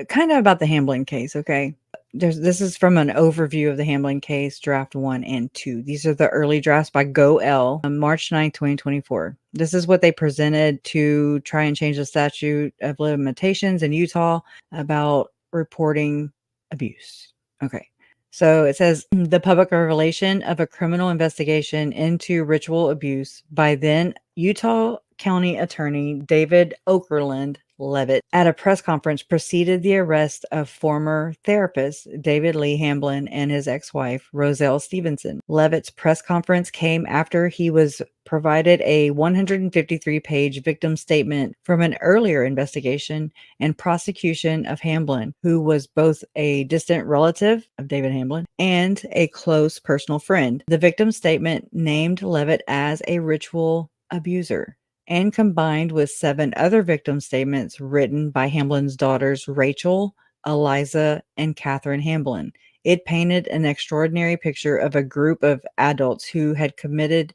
kind of about the Hamlin case, okay? This is from an overview of the Hamlin case, draft 1 and 2. These are the early drafts by Go L on March 9th, 2024. This is what they presented to try and change the statute of limitations in Utah about reporting abuse. Okay. So it says the public revelation of a criminal investigation into ritual abuse by then Utah County Attorney David Okerlund Levitt at a press conference preceded the arrest of former therapist David Lee Hamlin and his ex-wife Roselle Stevenson. Levitt's press conference came after he was provided a 153-page victim statement from an earlier investigation and prosecution of Hamlin, who was both a distant relative of David Hamlin and a close personal friend. The victim statement named Levitt as a ritual abuser and combined with 7 other victim statements written by Hamlin's daughters Rachel, Eliza, and Catherine Hamlin. It painted an extraordinary picture of a group of adults who had committed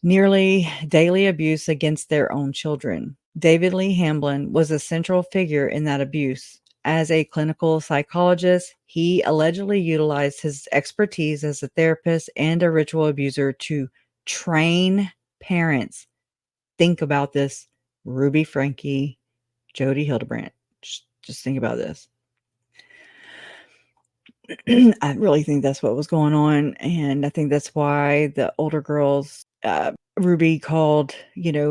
nearly daily abuse against their own children. David Lee Hamlin was a central figure in that abuse. As a clinical psychologist, he allegedly utilized his expertise as a therapist and a ritual abuser to train parents. Think about this. Ruby Frankie, Jody Hildebrandt. Just think about this. I really think that's what was going on. And I think that's why the older girls, Ruby called,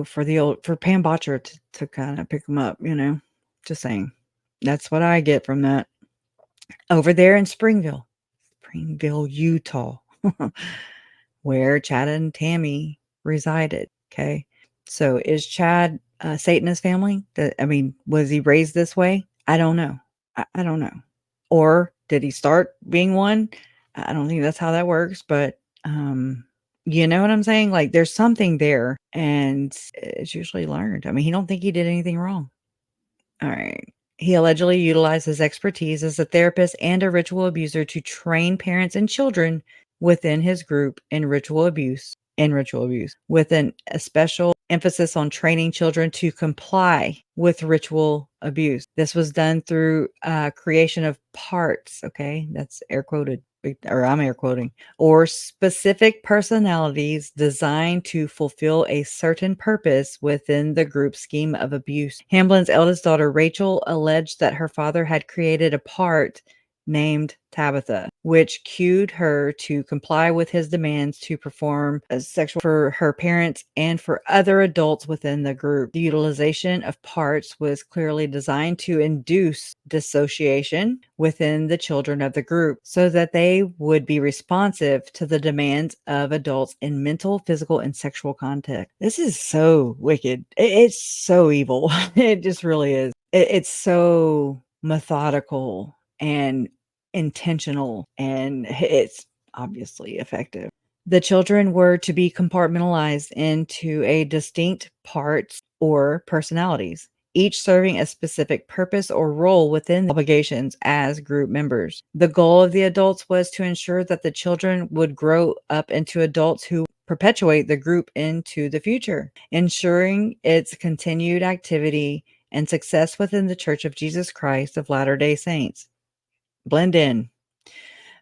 for Pam Botcher to kind of pick them up, just saying. That's what I get from that. Over there in Springville, Utah, where Chad and Tammy resided. Okay. So is Chad a Satanist family? Was he raised this way? I don't know. I don't know. Or did he start being one? I don't think that's how that works, but you know what I'm saying? Like there's something there and it's usually learned. He don't think he did anything wrong. All right. He allegedly utilized his expertise as a therapist and a ritual abuser to train parents and children within his group in ritual abuse, with a special emphasis on training children to comply with ritual abuse. This was done through creation of parts, okay? That's air quoted, or I'm air quoting, or specific personalities designed to fulfill a certain purpose within the group scheme of abuse. Hamlin's eldest daughter, Rachel, alleged that her father had created a part named Tabitha, which cued her to comply with his demands to perform sexual for her parents and for other adults within the group. The utilization of parts was clearly designed to induce dissociation within the children of the group so that they would be responsive to the demands of adults in mental, physical, and sexual context. This is so wicked. It's so evil. It just really is. It's so methodical and intentional, and it's obviously effective. The children were to be compartmentalized into a distinct parts or personalities, each serving a specific purpose or role within the obligations as group members. The goal of the adults was to ensure that the children would grow up into adults who perpetuate the group into the future, ensuring its continued activity and success within the Church of Jesus Christ of Latter-day Saints. Blend in.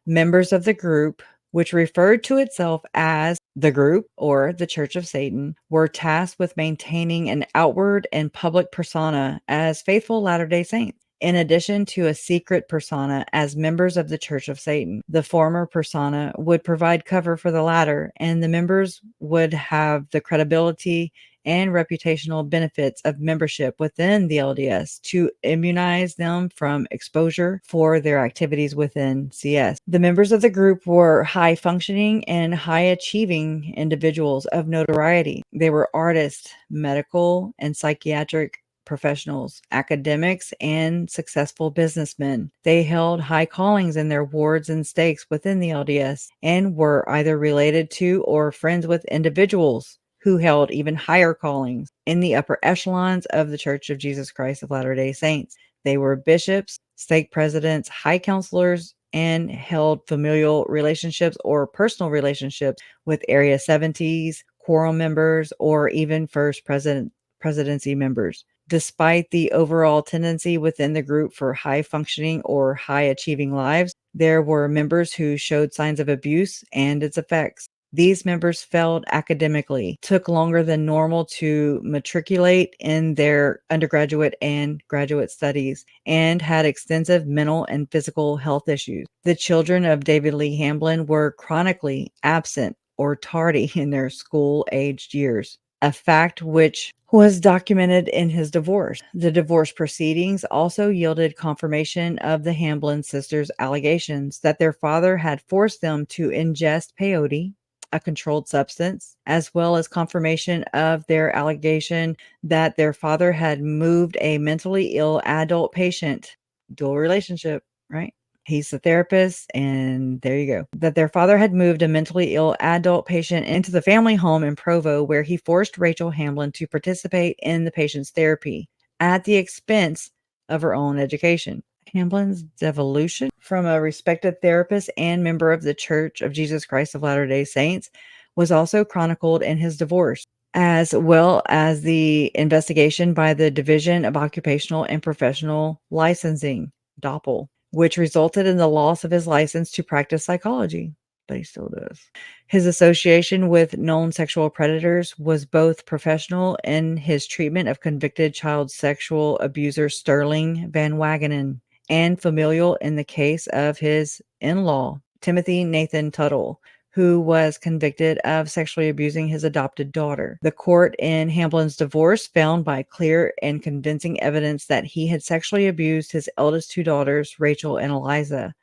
Members of the group, which referred to itself as the group or the Church of Satan, were tasked with maintaining an outward and public persona as faithful Latter-day Saints, in addition to a secret persona as members of the Church of Satan. The former persona would provide cover for the latter, and the members would have the credibility and reputational benefits of membership within the LDS to immunize them from exposure for their activities within CS. The members of the group were high functioning and high achieving individuals of notoriety. They were artists, medical and psychiatric professionals, academics, and successful businessmen. They held high callings in their wards and stakes within the LDS and were either related to or friends with individuals who held even higher callings in the upper echelons of the Church of Jesus Christ of Latter-day Saints. They were bishops, stake presidents, high counselors, and held familial relationships or personal relationships with Area 70s, quorum members, or even first presidency members. Despite the overall tendency within the group for high functioning or high achieving lives, there were members who showed signs of abuse and its effects. These members failed academically, took longer than normal to matriculate in their undergraduate and graduate studies, and had extensive mental and physical health issues. The children of David Lee Hamlin were chronically absent or tardy in their school aged years, a fact which was documented in his divorce. The divorce proceedings also yielded confirmation of the Hamlin sisters' allegations that their father had forced them to ingest peyote, a controlled substance, as well as confirmation of their allegation that their father had moved a mentally ill adult patient, dual relationship, right? He's the therapist, and there you go. That their father had moved a mentally ill adult patient into the family home in Provo, where he forced Rachel Hamlin to participate in the patient's therapy at the expense of her own education. Hamlin's devolution from a respected therapist and member of the Church of Jesus Christ of Latter-day Saints was also chronicled in his divorce, as well as the investigation by the Division of Occupational and Professional Licensing, DOPL, which resulted in the loss of his license to practice psychology, but he still does. His association with known sexual predators was both professional in his treatment of convicted child sexual abuser Sterling Van Wagenen and familial in the case of his in-law, Timothy Nathan Tuttle, who was convicted of sexually abusing his adopted daughter. The court in Hamlin's divorce found by clear and convincing evidence that he had sexually abused his eldest two daughters, Rachel and Eliza.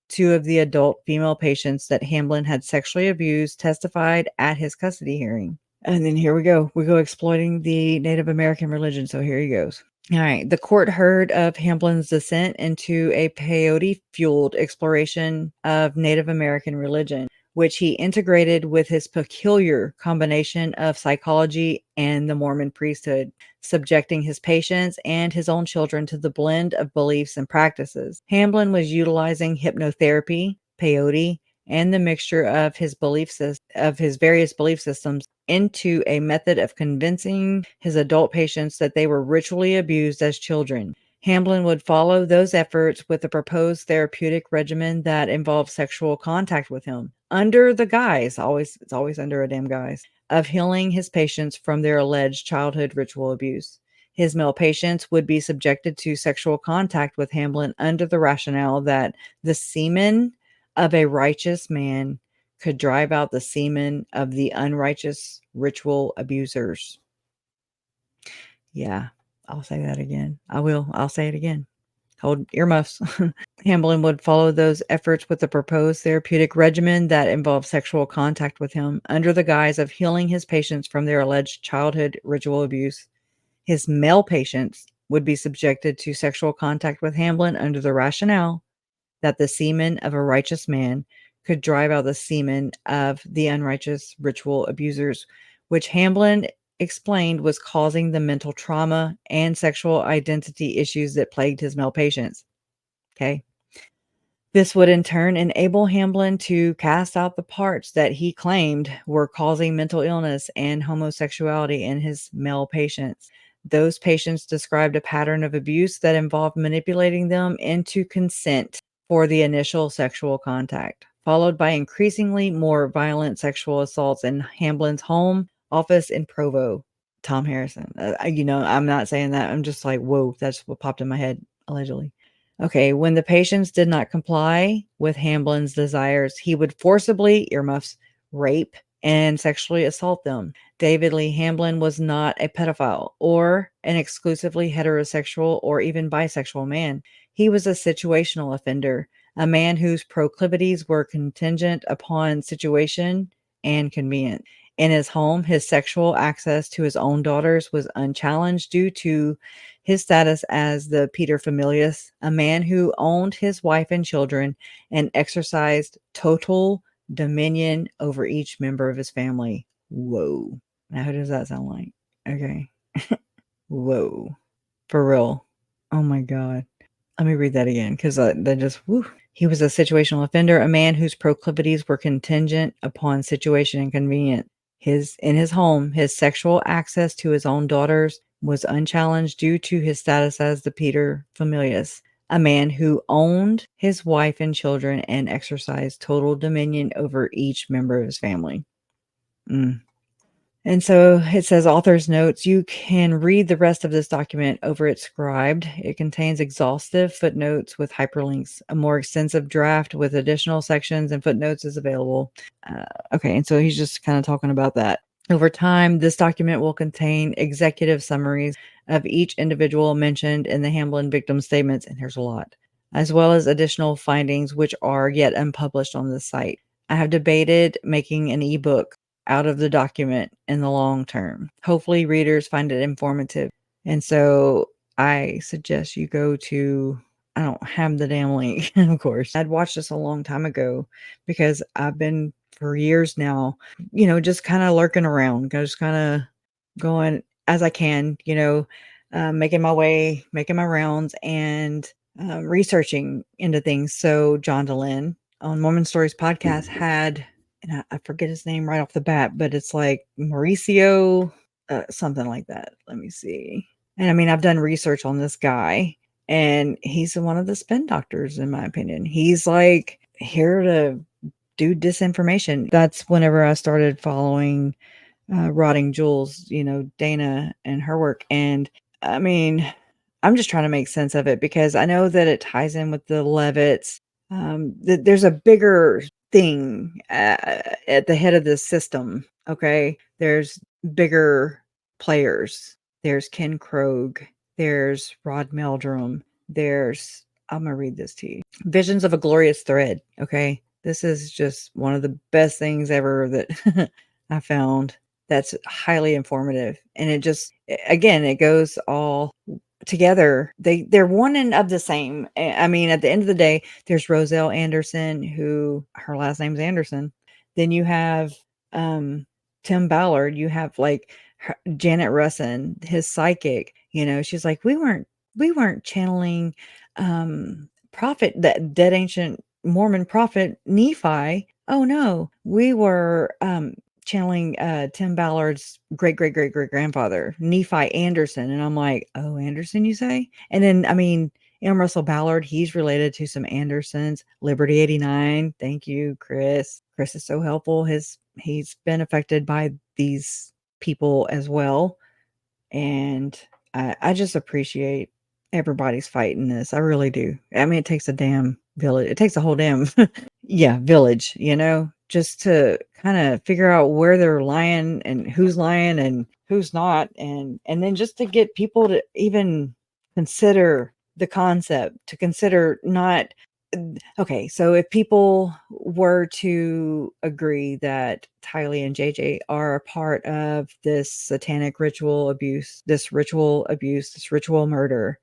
Two of the adult female patients that Hamlin had sexually abused testified at his custody hearing. And then here we go. We go exploiting the Native American religion. So here he goes. All right. The court heard of Hamlin's descent into a peyote-fueled exploration of Native American religion, which he integrated with his peculiar combination of psychology and the Mormon priesthood, subjecting his patients and his own children to the blend of beliefs and practices. Hamlin was utilizing hypnotherapy, peyote, and the mixture of his various belief systems into a method of convincing his adult patients that they were ritually abused as children. Hamlin would follow those efforts with a proposed therapeutic regimen that involved sexual contact with him, under the guise, it's always under a damn guise, of healing his patients from their alleged childhood ritual abuse. His male patients would be subjected to sexual contact with Hamlin under the rationale that the semen of a righteous man could drive out the semen of the unrighteous ritual abusers. Yeah, I'll say that again. I will. I'll say it again. Hold earmuffs. Hamlin would follow those efforts with a proposed therapeutic regimen that involved sexual contact with him under the guise of healing his patients from their alleged childhood ritual abuse. His male patients would be subjected to sexual contact with Hamlin under the rationale that the semen of a righteous man could drive out the semen of the unrighteous ritual abusers, which Hamlin explained was causing the mental trauma and sexual identity issues that plagued his male patients. Okay. This would in turn enable Hamlin to cast out the parts that he claimed were causing mental illness and homosexuality in his male patients. Those patients described a pattern of abuse that involved manipulating them into consent for the initial sexual contact, followed by increasingly more violent sexual assaults in Hamlin's home office in Provo. Tom Harrison. I'm not saying that. I'm just like, whoa, that's what popped in my head, allegedly. Okay, when the patients did not comply with Hamlin's desires, he would forcibly, earmuffs, rape and sexually assault them. David Lee Hamlin was not a pedophile or an exclusively heterosexual or even bisexual man. He was a situational offender, a man whose proclivities were contingent upon situation and convenience. In his home, his sexual access to his own daughters was unchallenged due to his status as the paterfamilias, a man who owned his wife and children and exercised total dominion over each member of his family. Whoa. Now, who does that sound like? Okay. Whoa. For real. Oh my God. Let me read that again because that just, woo. He was a situational offender, a man whose proclivities were contingent upon situation and convenience. In his home, his sexual access to his own daughters was unchallenged due to his status as the Peter Familius, a man who owned his wife and children and exercised total dominion over each member of his family. Mm. And so it says author's notes. You can read the rest of this document over its scribed. It contains exhaustive footnotes with hyperlinks. A more extensive draft with additional sections and footnotes is available. Okay, and so he's just kind of talking about that. Over time, this document will contain executive summaries of each individual mentioned in the Hamlin victim statements, and there's a lot, as well as additional findings which are yet unpublished on the site. I have debated making an ebook out of the document in the long term. Hopefully, readers find it informative. And so I suggest you go to, I don't have the damn link, of course. I'd watched this a long time ago because I've been for years now, just kind of lurking around, just kind of going as I can, making my way, making my rounds, and researching into things. So John DeLynn on Mormon Stories podcast had, and I forget his name right off the bat, but it's like Mauricio, something like that. Let me see. And I mean, I've done research on this guy, and he's one of the spin doctors, in my opinion. He's like here to do disinformation. That's whenever I started following Rotting Jules, Dana and her work. And I mean, I'm just trying to make sense of it because I know that it ties in with the Levitts. There's a bigger thing at the head of the system. Okay. There's bigger players. There's Ken Krogh. There's Rod Meldrum. I'm going to read this to you. Visions of a Glorious Thread. Okay. This is just one of the best things ever that I found that's highly informative. And it just, again, it goes all together. They're one and of the same. I mean, at the end of the day, there's Roselle Anderson, who her last name's Anderson. Then you have Tim Ballard. You have like Janet Russin, his psychic. She's like, we weren't channeling prophet, that dead ancient Mormon prophet Nephi. Oh no, we were channeling Tim Ballard's great great great great grandfather, Nephi Anderson. And I'm like, oh, Anderson, you say? And then I mean, M. Russell Ballard, he's related to some Andersons. Liberty 89. Thank you, Chris. Chris is so helpful. He's been affected by these people as well. And I just appreciate everybody's fighting this. I really do. I mean, it takes a damn village. It takes a whole damn village, just to kind of figure out where they're lying and who's not, and then just to get people to even consider the concept, to consider not. Okay, so if people were to agree that Tylee and JJ are a part of this satanic ritual abuse, this ritual murder,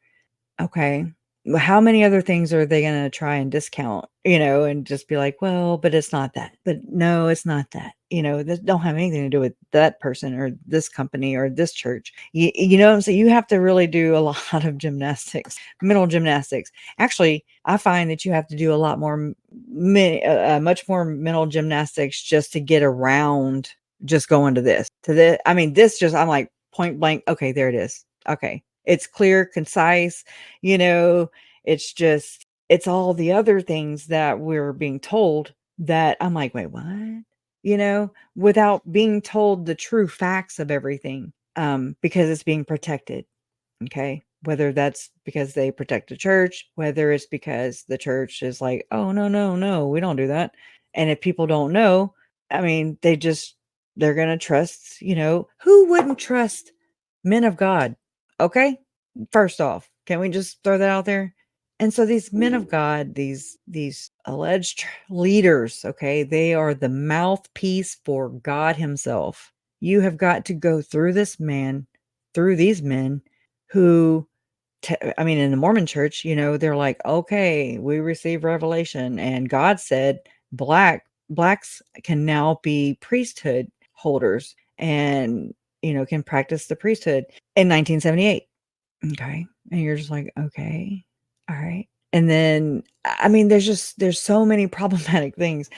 okay, well, how many other things are they going to try and discount, and just be like, well, but it's not that. But no, it's not that. That don't have anything to do with that person or this company or this church. You know what I'm saying? You have to really do a lot of mental gymnastics. Actually, I find that you have to do a lot more, much more mental gymnastics just to get around just going to this. I mean, this just, I'm like point blank. Okay, there it is. Okay. It's clear, concise, it's all the other things that we're being told that I'm like, wait, what? Without being told the true facts of everything, because it's being protected. Okay. Whether that's because they protect the church, whether it's because the church is like, oh, no, no, no, we don't do that. And if people don't know, I mean, they're going to trust, who wouldn't trust men of God? Okay. First off, can we just throw that out there? And so these men of God, these alleged leaders, okay, they are the mouthpiece for God himself. You have got to go through these men who, I mean, in the Mormon church, they're like, okay, we receive revelation, and God said blacks can now be priesthood holders and, can practice the priesthood in 1978. Okay. And you're just like, okay, all right. And then, I mean, there's so many problematic things.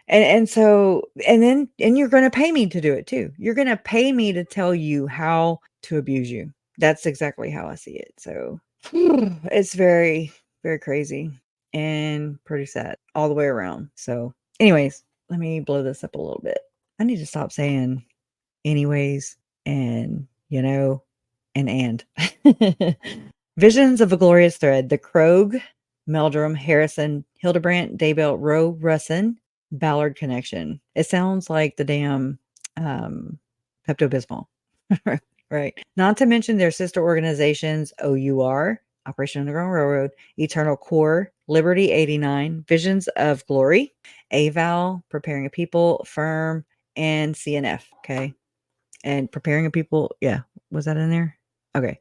And you're going to pay me to do it too. You're going to pay me to tell you how to abuse you. That's exactly how I see it. So it's very, very crazy and pretty sad all the way around. So, anyways, let me blow this up a little bit. I need to stop saying anyways and, and. Visions of a Glorious Thread. The Krogh, Meldrum, Harrison, Hildebrandt, Daybell, Rowe, Russin, Ballard connection. It sounds like the damn Pepto Bismol. Right. Not to mention their sister organizations, OUR, Operation Underground Railroad, Eternal Core, Liberty 89, Visions of Glory, AVAL, Preparing a People, Firm, and CNF. Okay. And Preparing a People, yeah. Was that in there? Okay.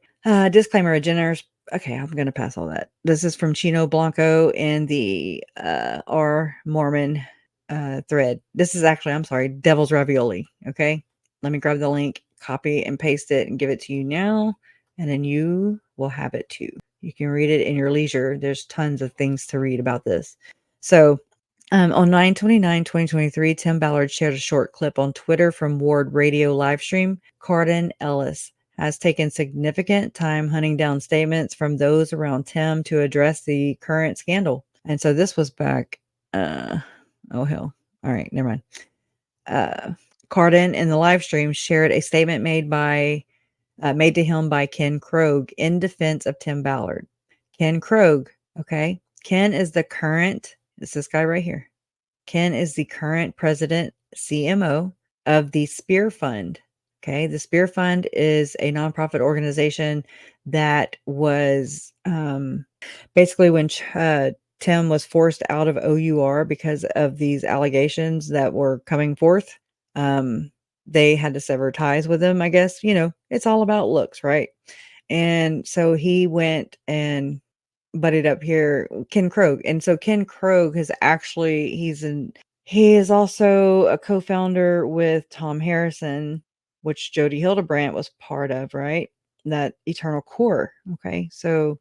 Disclaimer, agendas. Okay, I'm gonna pass all that. This is from Chino Blanco in the R Mormon thread. This is actually, I'm sorry, Devil's Ravioli. Okay. Let me grab the link, copy and paste it, and give it to you now. And then you will have it too. You can read it in your leisure. There's tons of things to read about this. So on 9/29/2023, Tim Ballard shared a short clip on Twitter from Ward Radio livestream. Carden Ellis has taken significant time hunting down statements from those around Tim to address the current scandal. And so this was back, oh hell. All right, never mind. Carden in the live stream shared a statement made to him by Ken Krogh in defense of Tim Ballard. Ken Krogh, okay? Ken is this guy right here. Ken is the current president, CMO of the Spear Fund. Okay. The Spear Fund is a nonprofit organization that was basically when Tim was forced out of OUR because of these allegations that were coming forth. They had to sever ties with him, I guess. It's all about looks, right? And so he went and buddied up here, Ken Krogh. And so Ken Krogh he is also a co-founder with Tom Harrison, which Jody Hildebrandt was part of, right? That Eternal Core. Okay. So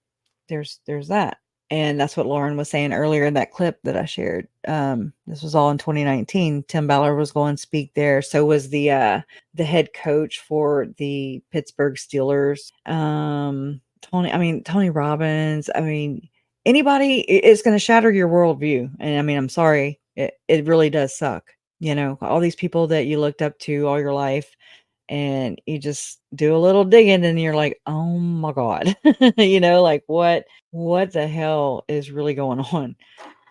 there's that. And that's what Lauren was saying earlier in that clip that I shared. This was all in 2019. Tim Ballard was going to speak there. So was the head coach for the Pittsburgh Steelers. Tony Robbins. Anybody is going to shatter your worldview. And I'm sorry, it really does suck. All these people that you looked up to all your life, and you just do a little digging and you're like, oh my God, like what the hell is really going on?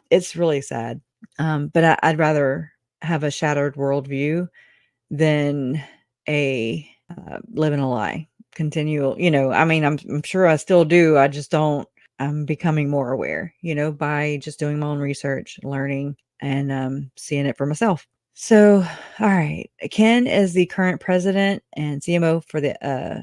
It's really sad. But I'd rather have a shattered worldview than a living a lie. Continual, I'm sure I still do. I just don't. I'm becoming more aware, by just doing my own research, learning, and seeing it for myself. So, all right. Ken is the current president and CMO for the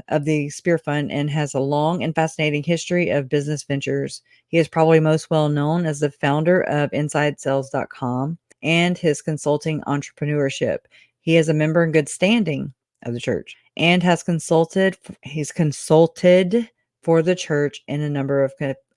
of the Spear Fund and has a long and fascinating history of business ventures. He is probably most well known as the founder of InsideSales.com and his consulting entrepreneurship. He is a member in good standing of the church and he's consulted for the church in a number of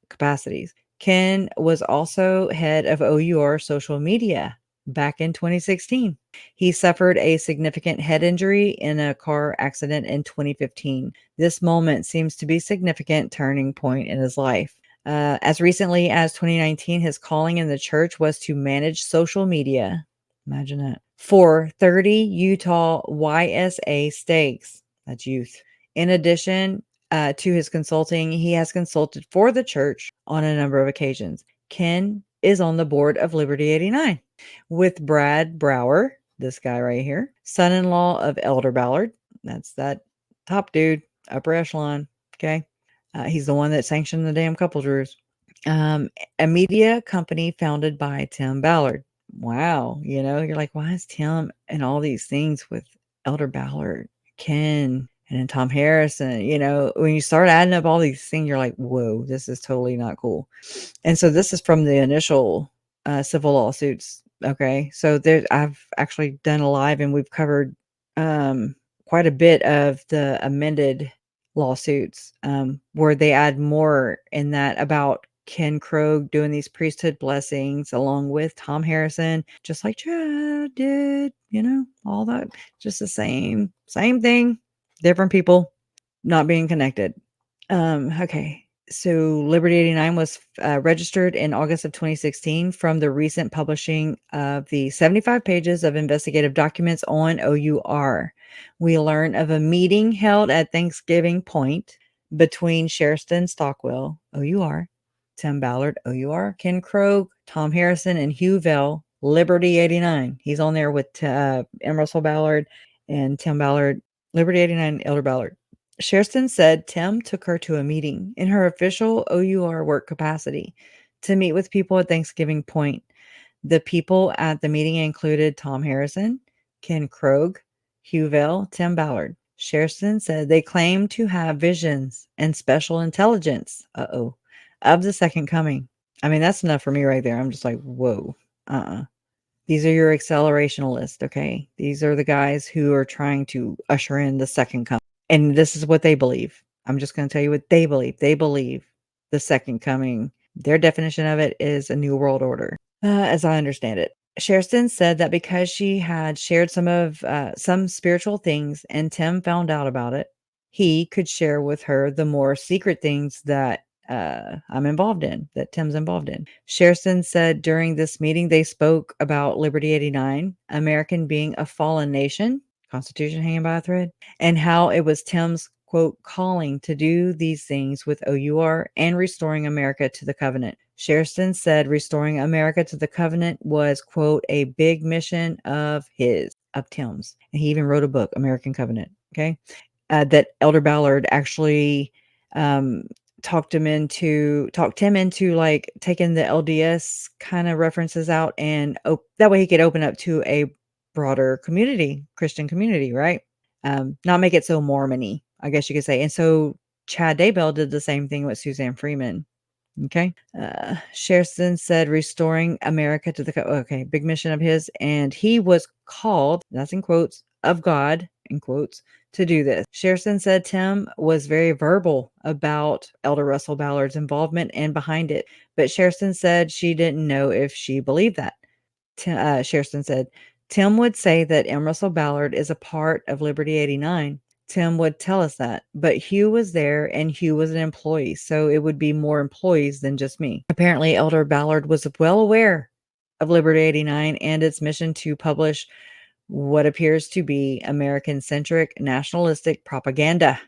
capacities. Ken was also head of OUR social media back in 2016. He suffered a significant head injury in a car accident in 2015. This moment seems to be a significant turning point in his life. As recently as 2019, his calling in the church was to manage social media. Imagine that. For 30 Utah YSA stakes. That's youth. In addition to his consulting, he has consulted for the church on a number of occasions. Ken is on the board of Liberty 89 with Brad Brower, this guy right here, son-in-law of Elder Ballard. That's that top dude, upper echelon. Okay. He's the one that sanctioned the damn couple Drews. A media company founded by Tim Ballard. Wow. You're like, why is Tim and all these things with Elder Ballard, Ken, and then Tom Harrison? When you start adding up all these things, you're like, whoa, this is totally not cool. And so this is from the initial civil lawsuits. Okay. So I've actually done a live and we've covered quite a bit of the amended lawsuits where they add more in that about Ken Krogh doing these priesthood blessings along with Tom Harrison, just like Chad did, all that, just the same thing, different people. not being connected. Okay. So Liberty 89 was registered in August of 2016 from the recent publishing of the 75 pages of investigative documents on OUR. We learn of a meeting held at Thanksgiving Point between Sherston Stockwell, OUR, Tim Ballard, OUR, Ken Krogh, Tom Harrison, and Hugh Vell, Liberty 89. He's on there with M. Russell Ballard and Tim Ballard, Liberty 89, Elder Ballard. Sherston said Tim took her to a meeting in her official OUR work capacity to meet with people at Thanksgiving Point. The people at the meeting included Tom Harrison, Ken Krogh, Hugh Vell, Tim Ballard. Sherston said they claimed to have visions and special intelligence, of the second coming. I mean, that's enough for me right there. I'm just like, whoa, These are your accelerationalists, okay? These are the guys who are trying to usher in the second coming. And this is what they believe. I'm just going to tell you what they believe. They believe the second coming. Their definition of it is a new world order, as I understand it. Sherston said that because she had shared some spiritual things and Tim found out about it, he could share with her the more secret things that I'm involved in, that Tim's involved in. Sherston said during this meeting, they spoke about Liberty 89, American being a fallen nation, Constitution hanging by a thread, and how it was Tim's, quote, calling to do these things with OUR and restoring America to the covenant. Sherston said restoring America to the covenant was, quote, a big mission of Tim's. And he even wrote a book, American Covenant, okay? That Elder Ballard actually talked him into like taking the LDS kind of references out and that way he could open up to a broader community, Christian community, right? Not make it so Mormon-y, I guess you could say. And so Chad Daybell did the same thing with Suzanne Freeman. Okay. Sherston said restoring America to the okay, big mission of his, and he was called, that's in quotes, of God, in quotes, to do this. Sherston said Tim was very verbal about Elder Russell Ballard's involvement and behind it, but Sherston said she didn't know if she believed that. Sherston said, Tim would say that M. Russell Ballard is a part of Liberty 89. Tim would tell us that, but Hugh was there and Hugh was an employee, so it would be more employees than just me. Apparently, Elder Ballard was well aware of Liberty 89 and its mission to publish what appears to be American-centric nationalistic propaganda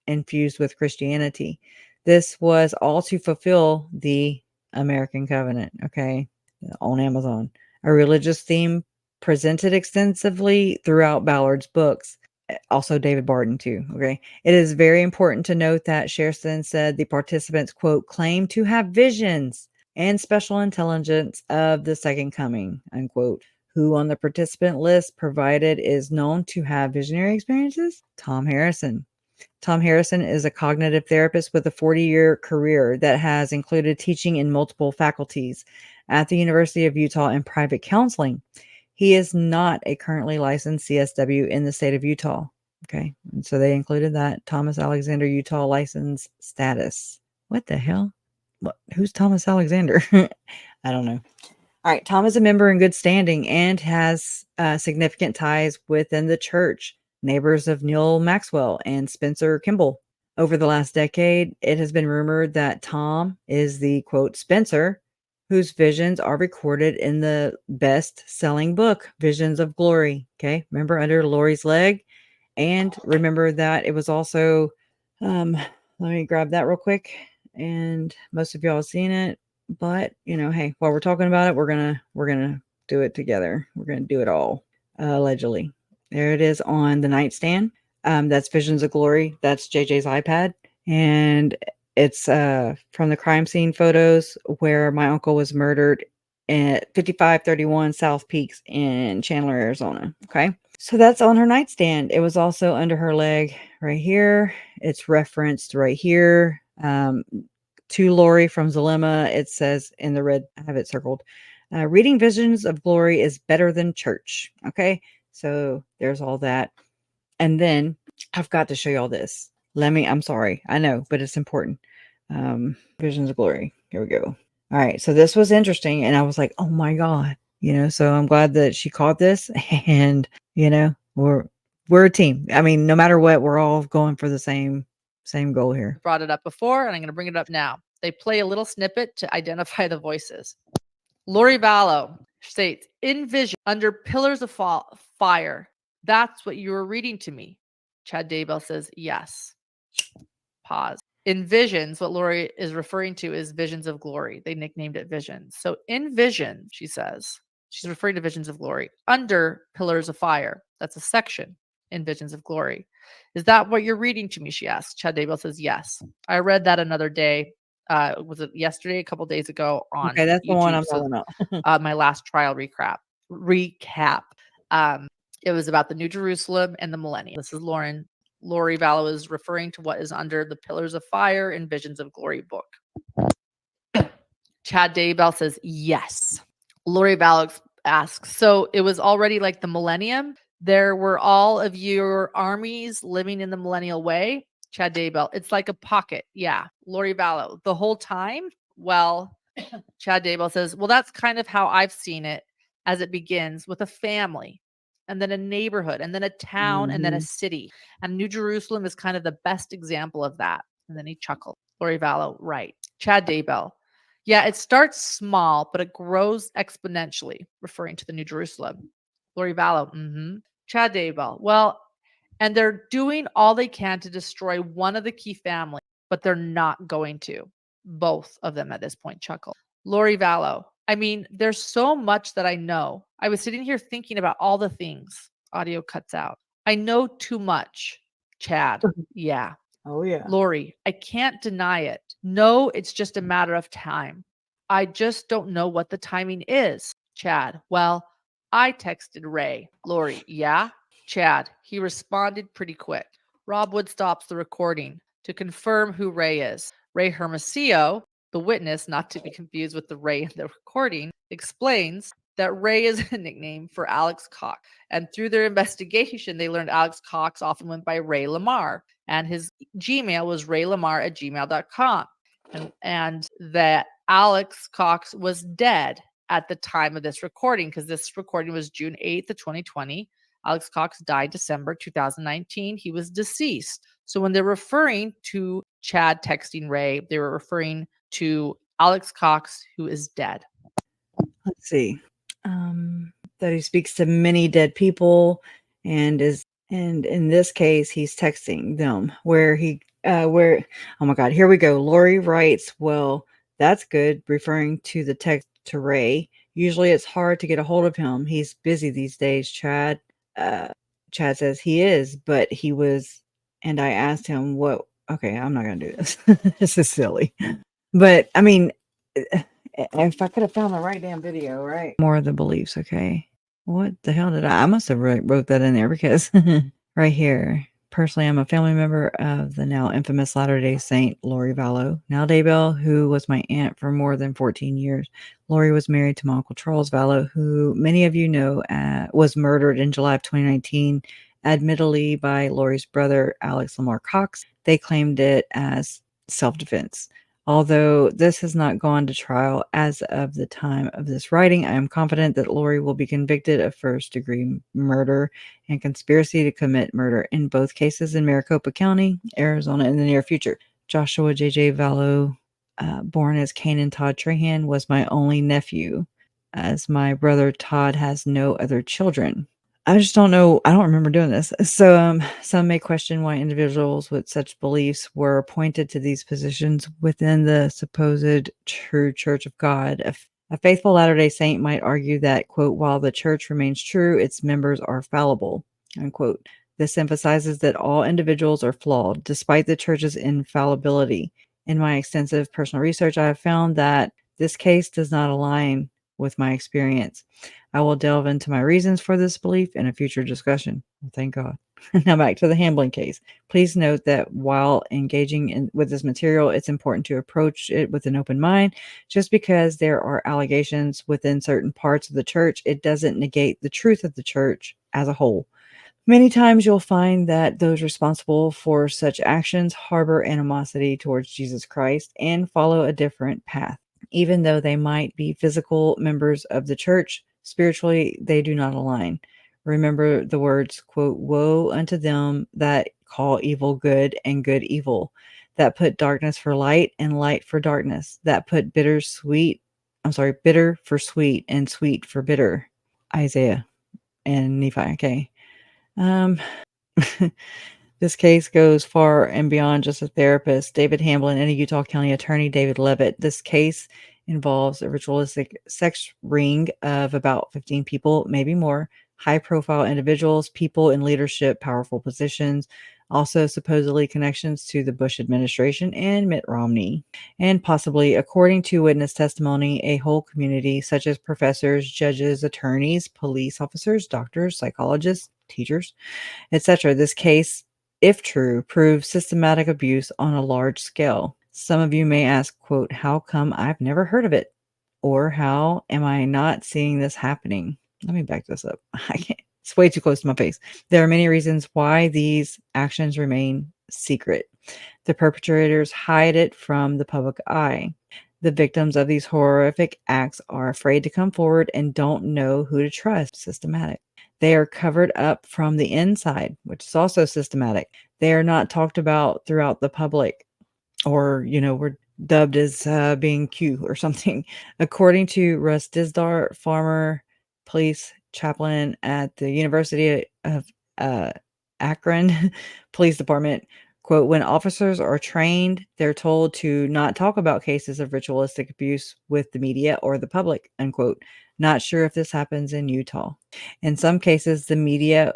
infused with Christianity. This was all to fulfill the American Covenant, okay, on Amazon. A religious theme presented extensively throughout Ballard's books. Also David Barton too, okay? It is very important to note that Sherston said the participants, quote, claim to have visions and special intelligence of the second coming, unquote. Who on the participant list provided is known to have visionary experiences? Tom Harrison. Tom Harrison is a cognitive therapist with a 40-year career that has included teaching in multiple faculties at the University of Utah and private counseling. He is not a currently licensed CSW in the state of Utah. Okay. And so they included that Thomas Alexander Utah license status. What the hell? Who's Thomas Alexander? I don't know. All right. Tom is a member in good standing and has significant ties within the church, neighbors of Neil Maxwell and Spencer Kimball. Over the last decade, it has been rumored that Tom is the, quote, Spencer, whose visions are recorded in the best-selling book, Visions of Glory. Okay. Remember Under Lori's Leg? And remember that it was also, let me grab that real quick. And most of y'all have seen it. But, hey, while we're talking about it, we're gonna do it together. We're gonna do it all, allegedly. There it is on the nightstand. That's Visions of Glory. That's JJ's iPad. And it's from the crime scene photos where my uncle was murdered at 5531 South Peaks in Chandler, Arizona. Okay. So that's on her nightstand. It was also under her leg right here. It's referenced right here. To Lori from Zalema, it says in the red, I have it circled, reading Visions of Glory is better than church. Okay. So there's all that. And then I've got to show y'all this. I'm sorry. I know, but it's important. Visions of Glory. Here we go. All right. So this was interesting. And I was like, oh my God, so I'm glad that she caught this and, we're a team. I mean, no matter what, we're all going for the same Same goal here. Brought it up before, and I'm going to bring it up now. They play a little snippet to identify the voices. Lori Vallow states, in vision, under pillars of fire. That's what you were reading to me. Chad Daybell says, yes. Pause. In visions, what Lori is referring to is visions of glory. They nicknamed it visions. So in vision, she says, she's referring to visions of glory under pillars of fire. That's a section in visions of glory. Is that what you're reading to me? She asks. Chad Daybell says, yes. I read that another day. Was it yesterday, a couple days ago on Okay, that's the one YouTube. I'm So talking about. my last trial recap. It was about the New Jerusalem and the millennium. This is Lori Vallow is referring to what is under the Pillars of Fire and Visions of Glory book. Chad Daybell says, yes. Lori Vallow asks, so it was already like the millennium? There were all of your armies living in the millennial way? Chad Daybell, it's like a pocket. Yeah. Lori Vallow, the whole time? Well, Chad Daybell says, well, that's kind of how I've seen it, as it begins with a family and then a neighborhood and then a town and then a city. And New Jerusalem is kind of the best example of that. And then he chuckled. Lori Vallow, right. Chad Daybell, yeah, it starts small, but it grows exponentially, referring to the New Jerusalem. Lori Vallow, Chad Daybell, well, and they're doing all they can to destroy one of the key families, but they're not going to. Both of them at this point chuckle. Lori Vallow, I mean, there's so much that I know. I was sitting here thinking about all the things. Audio cuts out. I know too much. Chad, yeah. Oh, yeah. Lori, I can't deny it. No, it's just a matter of time. I just don't know what the timing is. Chad, well, I texted Ray. Lori, yeah? Chad, he responded pretty quick. Rob Wood stops the recording to confirm who Ray is. Ray Hermosillo, the witness, not to be confused with the Ray in the recording, explains that Ray is a nickname for Alex Cox. And through their investigation, they learned Alex Cox often went by Ray Lamar, and his Gmail was raylamar@gmail.com. And that Alex Cox was dead at the time of this recording, because this recording was June 8th of 2020. Alex Cox died December 2019. He was deceased. So when they're referring to Chad texting Ray, they were referring to Alex Cox, who is dead. Let's see. That he speaks to many dead people and in this case he's texting them where oh my god, here we go. Lori writes, well, that's good, referring to the text to Ray. Usually it's hard to get a hold of him. He's busy these days, Chad. Chad says he is, but he was, and I asked him what, okay, I'm not gonna do this. This is silly. But I mean, if I could have found the right damn video, right? More of the beliefs, okay. What the hell did I must have wrote that in there because right here. Personally, I'm a family member of the now infamous Latter-day Saint Lori Vallow, now Daybell, who was my aunt for more than 14 years. Lori was married to my uncle Charles Vallow, who many of you know was murdered in July of 2019, admittedly by Lori's brother, Alex Lamar Cox. They claimed it as self-defense. Although this has not gone to trial as of the time of this writing, I am confident that Lori will be convicted of first-degree murder and conspiracy to commit murder in both cases in Maricopa County, Arizona, in the near future. Joshua J.J. Vallow, born as Canaan Todd Trahan, was my only nephew, as my brother Todd has no other children. I just don't know. I don't remember doing this. So some may question why individuals with such beliefs were appointed to these positions within the supposed true Church of God. A faithful Latter-day Saint might argue that, quote, while the church remains true, its members are fallible, unquote. This emphasizes that all individuals are flawed, despite the church's infallibility. In my extensive personal research, I have found that this case does not align with my experience. I will delve into my reasons for this belief in a future discussion. Well, thank God. Now back to the Hamlin case. Please note that while engaging with this material, it's important to approach it with an open mind. Just because there are allegations within certain parts of the church, it doesn't negate the truth of the church as a whole. Many times you'll find that those responsible for such actions harbor animosity towards Jesus Christ and follow a different path. Even though they might be physical members of the church, spiritually they do not align. Remember the words, quote, woe unto them that call evil good and good evil, that put darkness for light and light for darkness, that put bitter for sweet and sweet for bitter. Isaiah and Nephi. Okay. Um, this case goes far and beyond just a therapist, David Hamlin, and a Utah County attorney, David Levitt. This case involves a ritualistic sex ring of about 15 people, maybe more, high profile individuals, people in leadership, powerful positions, also supposedly connections to the Bush administration and Mitt Romney, and possibly, according to witness testimony, a whole community such as professors, judges, attorneys, police officers, doctors, psychologists, teachers, etc. This case, if true, proves systematic abuse on a large scale. Some of you may ask, quote, how come I've never heard of it? Or how am I not seeing this happening? Let me back this up. I can't. It's way too close to my face. There are many reasons why these actions remain secret. The perpetrators hide it from the public eye. The victims of these horrific acts are afraid to come forward and don't know who to trust. Systematic. They are covered up from the inside, which is also systematic. They are not talked about throughout the public, or, we're dubbed as being Q or something. According to Russ Disdar, former police chaplain at the University of uh, Akron Police Department, quote, when officers are trained, they're told to not talk about cases of ritualistic abuse with the media or the public, unquote. Not sure if this happens in Utah. In some cases, the media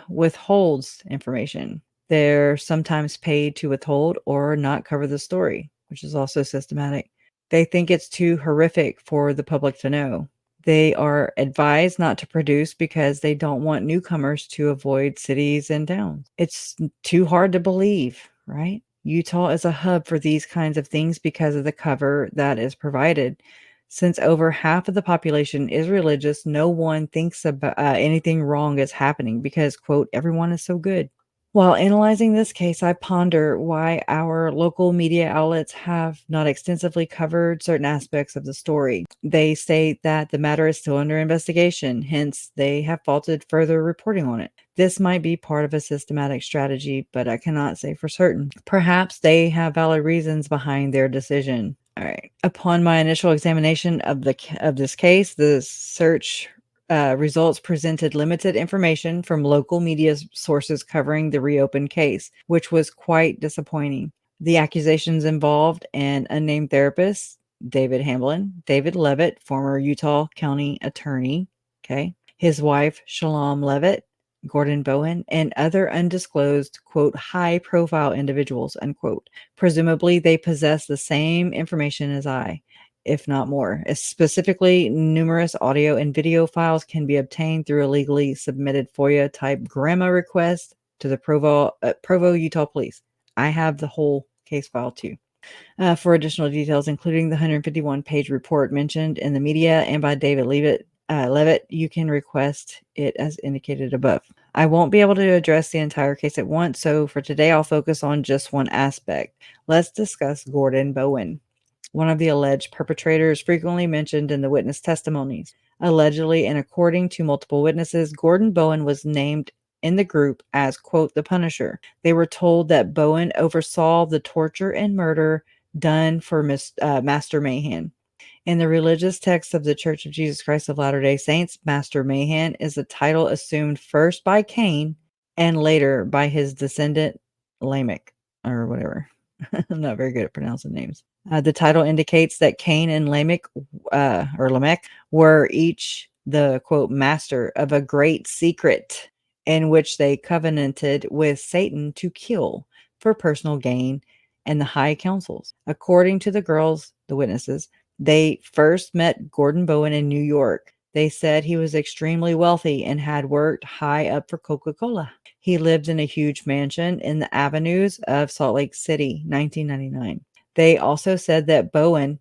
withholds information. They're sometimes paid to withhold or not cover the story, which is also systematic. They think it's too horrific for the public to know. They are advised not to produce because they don't want newcomers to avoid cities and towns. It's too hard to believe, right? Utah is a hub for these kinds of things because of the cover that is provided. Since over half of the population is religious, no one thinks about anything wrong is happening because, quote, everyone is so good. While analyzing this case, I ponder why our local media outlets have not extensively covered certain aspects of the story. They state that the matter is still under investigation, hence, they have faulted further reporting on it. This might be part of a systematic strategy, but I cannot say for certain. Perhaps they have valid reasons behind their decision. All right. Upon my initial examination of this case, the search results presented limited information from local media sources covering the reopened case, which was quite disappointing. The accusations involved an unnamed therapist, David Hamlin, David Levitt, former Utah County attorney, okay, his wife, Shalom Levitt, Gordon Bowen, and other undisclosed, quote, high profile individuals, unquote. Presumably, they possess the same information as I, if not more. Specifically, numerous audio and video files can be obtained through a legally submitted FOIA type grandma request to the Provo, Utah Police. I have the whole case file too. For additional details, including the 151-page report mentioned in the media and by David Levitt, you can request it as indicated above. I won't be able to address the entire case at once, so for today, I'll focus on just one aspect. Let's discuss Gordon Bowen, one of the alleged perpetrators frequently mentioned in the witness testimonies. Allegedly, and according to multiple witnesses, Gordon Bowen was named in the group as, quote, the Punisher. They were told that Bowen oversaw the torture and murder done for Master Mayhan. In the religious text of the Church of Jesus Christ of Latter-day Saints, Master Mayhan is a title assumed first by Cain and later by his descendant Lamech, or whatever. I'm not very good at pronouncing names. The title indicates that Cain and Lamech, or Lamech, were each the, quote, master of a great secret in which they covenanted with Satan to kill for personal gain and the high councils. According to the girls, the witnesses, they first met Gordon Bowen in New York. They said he was extremely wealthy and had worked high up for Coca-Cola. He lived in a huge mansion in the avenues of Salt Lake City, 1999. They also said that Bowen,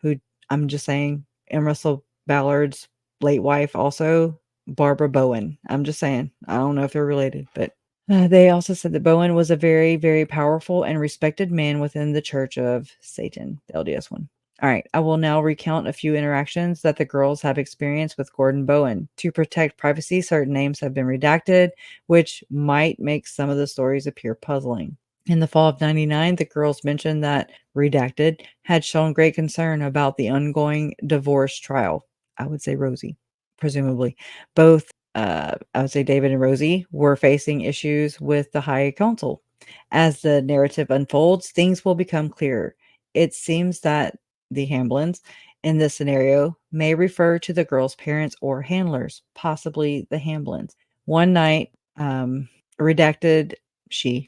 who I'm just saying, and Russell Ballard's late wife, also Barbara Bowen. I'm just saying, I don't know if they're related, but they also said that Bowen was a very, very powerful and respected man within the Church of Satan, the LDS one. All right, I will now recount a few interactions that the girls have experienced with Gordon Bowen. To protect privacy, certain names have been redacted, which might make some of the stories appear puzzling. In the fall of 99, the girls mentioned that Redacted had shown great concern about the ongoing divorce trial. I would say Rosie, presumably. Both, I would say David and Rosie were facing issues with the High Council. As the narrative unfolds, things will become clearer. It seems that the Hamlins in this scenario may refer to the girls' parents or handlers, possibly the Hamlins. One night, redacted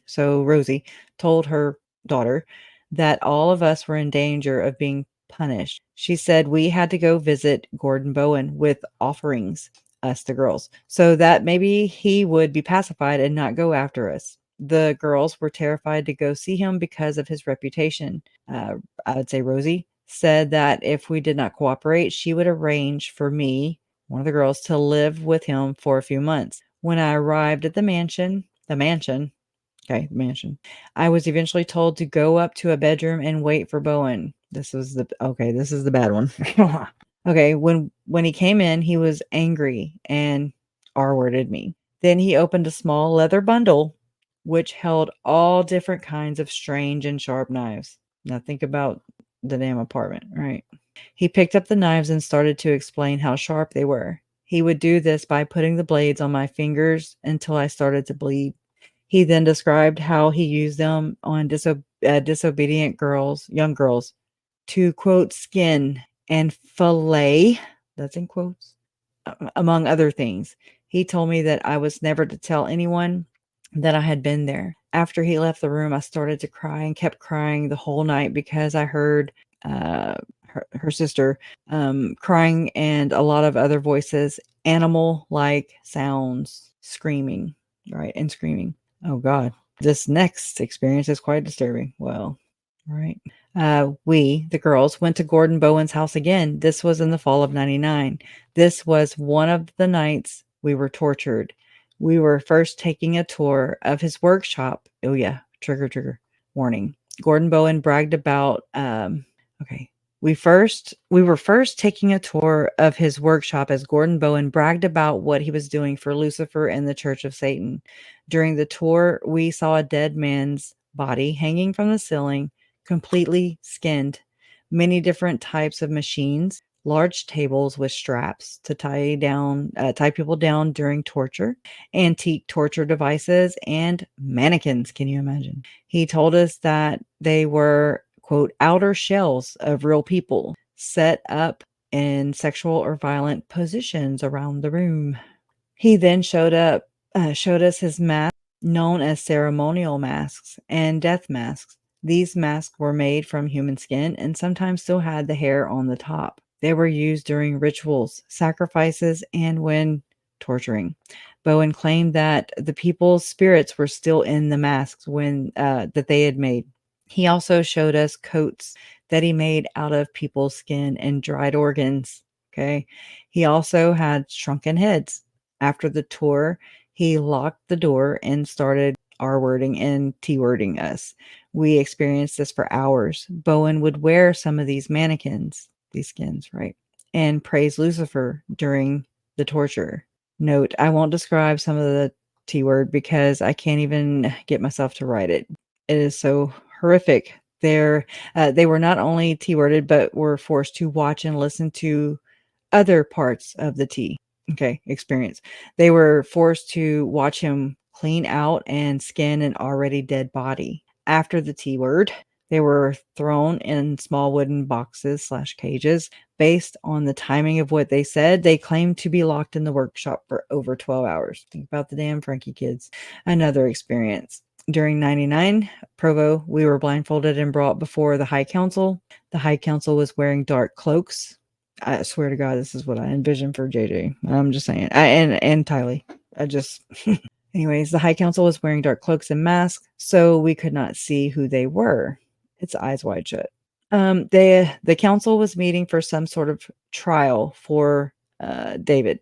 so Rosie, told her daughter that all of us were in danger of being punished. She said we had to go visit Gordon Bowen with offerings, us, the girls, so that maybe he would be pacified and not go after us. The girls were terrified to go see him because of his reputation. I would say Rosie said that if we did not cooperate, she would arrange for me, one of the girls, to live with him for a few months. When I arrived at the mansion, I was eventually told to go up to a bedroom and wait for Bowen. This is the bad one. Okay, when he came in, he was angry and R-worded me. Then he opened a small leather bundle which held all different kinds of strange and sharp knives. Now think about the damn apartment, right? He picked up the knives and started to explain how sharp they were. He would do this by putting the blades on my fingers until I started to bleed. He then described how he used them on disobedient young girls, to quote, skin and fillet, that's in quotes, among other things. He told me that I was never to tell anyone that I had been there. After he left the room, I started to cry and kept crying the whole night because I heard her sister crying and a lot of other voices, animal like sounds, screaming, right? And screaming. Oh, God. This next experience is quite disturbing. Well, right. We, the girls, went to Gordon Bowen's house again. This was in the fall of 99. This was one of the nights we were tortured. We were first taking a tour of his workshop. Oh, yeah. Trigger, trigger. Warning. Gordon Bowen bragged about, okay. We were first taking a tour of his workshop as Gordon Bowen bragged about what he was doing for Lucifer and the Church of Satan. During the tour, we saw a dead man's body hanging from the ceiling, completely skinned, many different types of machines, large tables with straps to tie people down during torture, antique torture devices, and mannequins. Can you imagine? He told us that they were, quote, outer shells of real people set up in sexual or violent positions around the room. He then showed us his mask, known as ceremonial masks and death masks. These masks were made from human skin and sometimes still had the hair on the top. They were used during rituals, sacrifices, and when torturing. Bowen claimed that the people's spirits were still in the masks when that they had made. He also showed us coats that he made out of people's skin and dried organs. Okay. He also had shrunken heads. After the tour, he locked the door and started R-wording and T-wording us. We experienced this for hours. Bowen would wear some of these skins, right? And praise Lucifer during the torture. Note, I won't describe some of the T-word because I can't even get myself to write it. It is so horrific. They were not only T-worded, but were forced to watch and listen to other parts of the experience. They were forced to watch him clean out and skin an already dead body. After the T word, they were thrown in small wooden boxes / cages. Based on the timing of what they said, they claimed to be locked in the workshop for over 12 hours. Think about the damn Frankie kids. Another experience. During 99, Provo, we were blindfolded and brought before the High Council. The High Council was wearing dark cloaks. I swear to God, this is what I envisioned for JJ. I'm just saying. And Tylee. Anyways, the High Council was wearing dark cloaks and masks, so we could not see who they were. It's eyes wide shut. The council was meeting for some sort of trial for David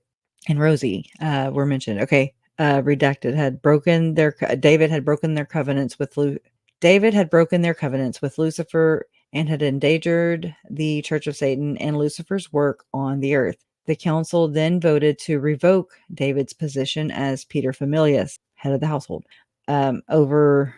and Rosie. Were mentioned. Okay, redacted David had broken their covenants with Lucifer and had endangered the Church of Satan and Lucifer's work on the earth. The council then voted to revoke David's position as Peter Familius, head of the household, over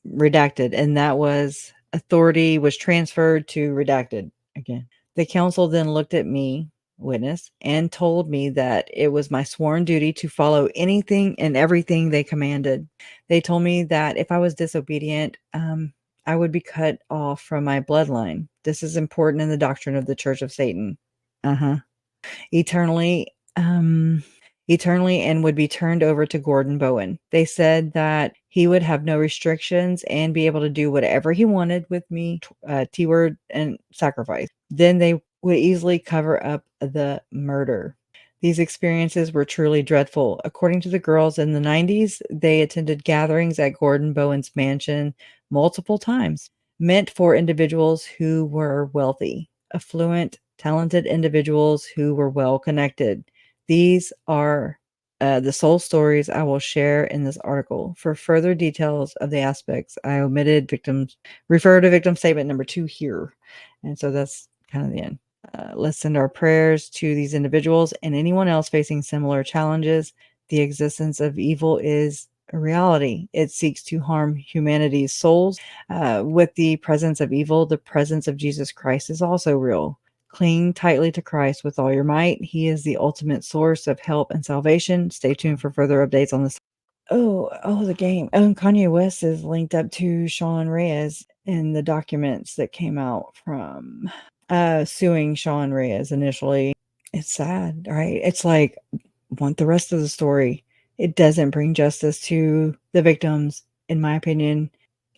redacted, and that was authority was transferred to redacted again. The council then looked at me, witness, and told me that it was my sworn duty to follow anything and everything they commanded. They told me that if I was disobedient, I would be cut off from my bloodline. This is important in the doctrine of the Church of Satan. Uh-huh. Eternally, eternally, and would be turned over to Gordon Bowen. They said that he would have no restrictions and be able to do whatever he wanted with me, T-word and sacrifice. Then they would easily cover up the murder. These experiences were truly dreadful. According to the girls in the 90s, they attended gatherings at Gordon Bowen's mansion multiple times, meant for individuals who were wealthy, affluent, talented individuals who were well connected. These are the sole stories I will share in this article. For further details of the aspects, I omitted victims, refer to victim statement number 2 here. And so that's kind of the end. Let's send our prayers to these individuals and anyone else facing similar challenges. The existence of evil is a reality. It seeks to harm humanity's souls. With the presence of evil, the presence of Jesus Christ is also real. Cling tightly to Christ with all your might. He is the ultimate source of help and salvation. Stay tuned for further updates on this. Oh, the game. Kanye West is linked up to Sean Reyes in the documents that came out from suing Sean Reyes initially. It's sad, right? It's like, want the rest of the story. It doesn't bring justice to the victims, in my opinion.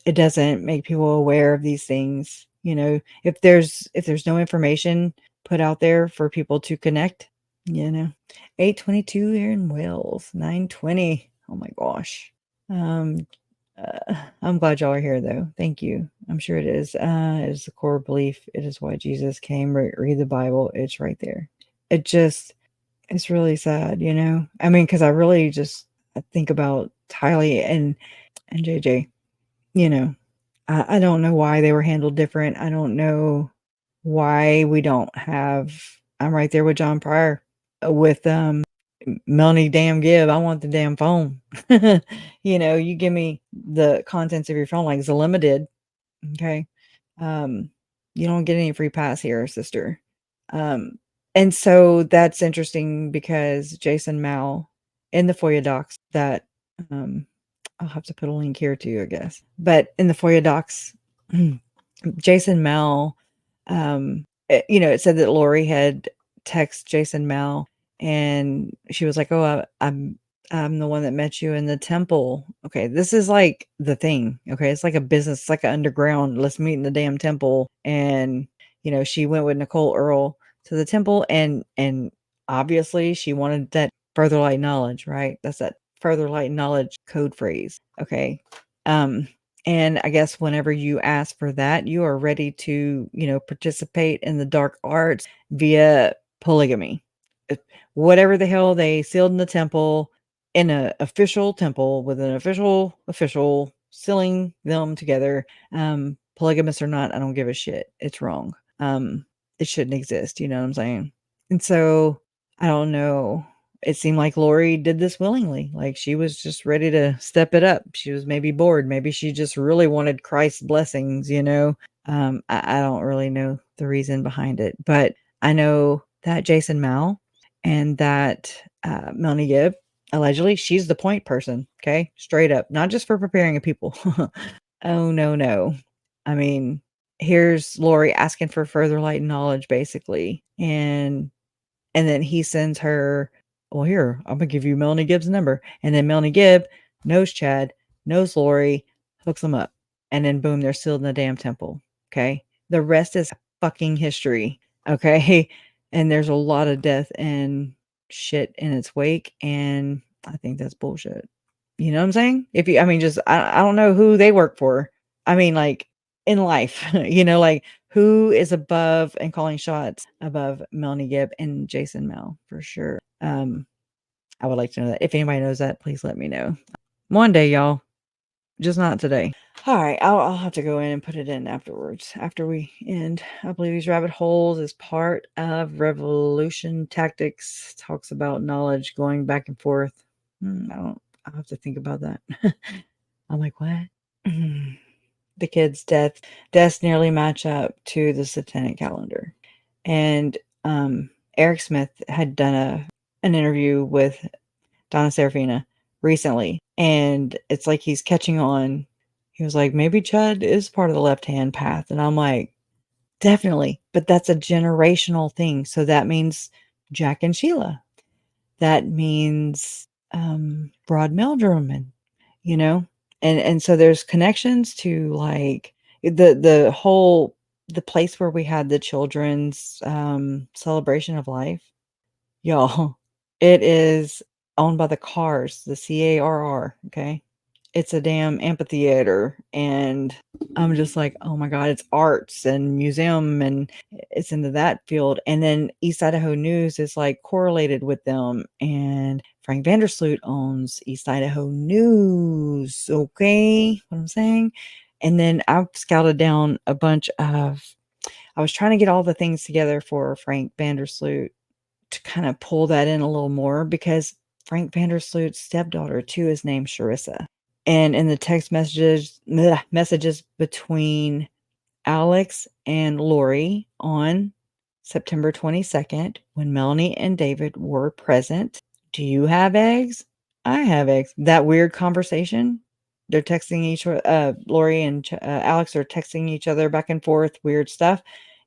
It doesn't make people aware of these things. You know, if there's no information put out there for people to connect, 8:22 here in Wales, 9:20. Oh my gosh. I'm glad y'all are here though. Thank you. I'm sure it is. It is the core belief. It is why Jesus came. Read the Bible. It's right there. It's really sad, I mean, because I really just I think about Tylee and JJ. I don't know why they were handled different. I don't know why we don't have. I'm right there with John Pryor with Melanie damn give. I want the damn phone. You give me the contents of your phone like Zalima did. Okay. You don't get any free pass here, sister. And so that's interesting because Jason Mao in the FOIA docs that I'll have to put a link here too, I guess. But in the FOIA docs, Jason Mao, it said that Lori had text Jason Mao and she was like, "Oh, I'm the one that met you in the temple." Okay, this is like the thing. Okay, it's like a business, it's like an underground. Let's meet in the damn temple. And she went with Nicole Earl to the temple, and obviously she wanted that further light knowledge, right? That's that further light knowledge code phrase. Okay. And I guess whenever you ask for that, you are ready to, participate in the dark arts via polygamy. Whatever the hell they sealed in the temple, in an official temple with an official sealing them together. Polygamous or not, I don't give a shit. It's wrong. It shouldn't exist. You know what I'm saying? And so I don't know. It seemed like Lori did this willingly. Like she was just ready to step it up. She was maybe bored. Maybe she just really wanted Christ's blessings, I don't really know the reason behind it, but I know that Jason Mao and that Melanie Gibb, allegedly, she's the point person. Okay. Straight up, not just for preparing a people. Oh, no, no. I mean, here's Lori asking for further light and knowledge, basically. And then he sends her, "Well, here, I'm gonna give you Melanie Gibb's number." And then Melanie Gibb knows Chad, knows Lori, hooks them up. And then boom, they're sealed in the damn temple. Okay. The rest is fucking history. Okay. And there's a lot of death and shit in its wake. And I think that's bullshit. You know what I'm saying? I mean, just, I don't know who they work for. I mean, like in life, like who is above and calling shots above Melanie Gibb and Jason Mel for sure. I would like to know that. If anybody knows that, please let me know. One day, y'all. just not today. All right, I'll have to go in and put it in afterwards, after we end. I believe these rabbit holes is part of revolution tactics. Talks about knowledge going back and forth. I'll have to think about that. I'm like, what? The kids' deaths nearly match up to the satanic calendar. And Eric Smith had done an interview with Donna Serafina recently, and it's like he's catching on. He was like, maybe Chad is part of the left-hand path. And I'm like, definitely. But that's a generational thing. So that means Jack and Sheila. That means Broad Meldrum, and you know, and so there's connections to like the whole the place where we had the children's celebration of life. Y'all, it is owned by the Cars, the CARR, okay? It's a damn amphitheater, and I'm just like, "Oh my god, it's arts and museum, and it's into that field." And then East Idaho News is, like, correlated with them, and Frank Vandersloot owns East Idaho News, okay? What I'm saying? And then I've scouted down a bunch of I was trying to get all the things together for Frank Vandersloot to kind of pull that in a little more because Frank Vandersloot's stepdaughter too is named Sharissa. And in the text messages between Alex and Lori on September 22nd, when Melanie and David were present, do you have eggs? I have eggs. That weird conversation. They're texting each other. Lori and Alex are texting each other back and forth, weird stuff.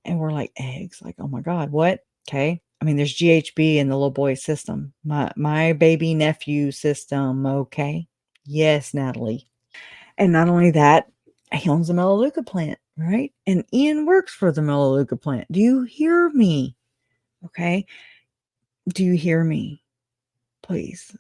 And we're like, eggs. Like, oh my God, what? Okay. I mean, there's GHB in the little boy system. My baby nephew system. Okay. Yes, Natalie. And not only that, he owns the Melaleuca plant, right? And Ian works for the Melaleuca plant. Do you hear me? Okay. Do you hear me? Please.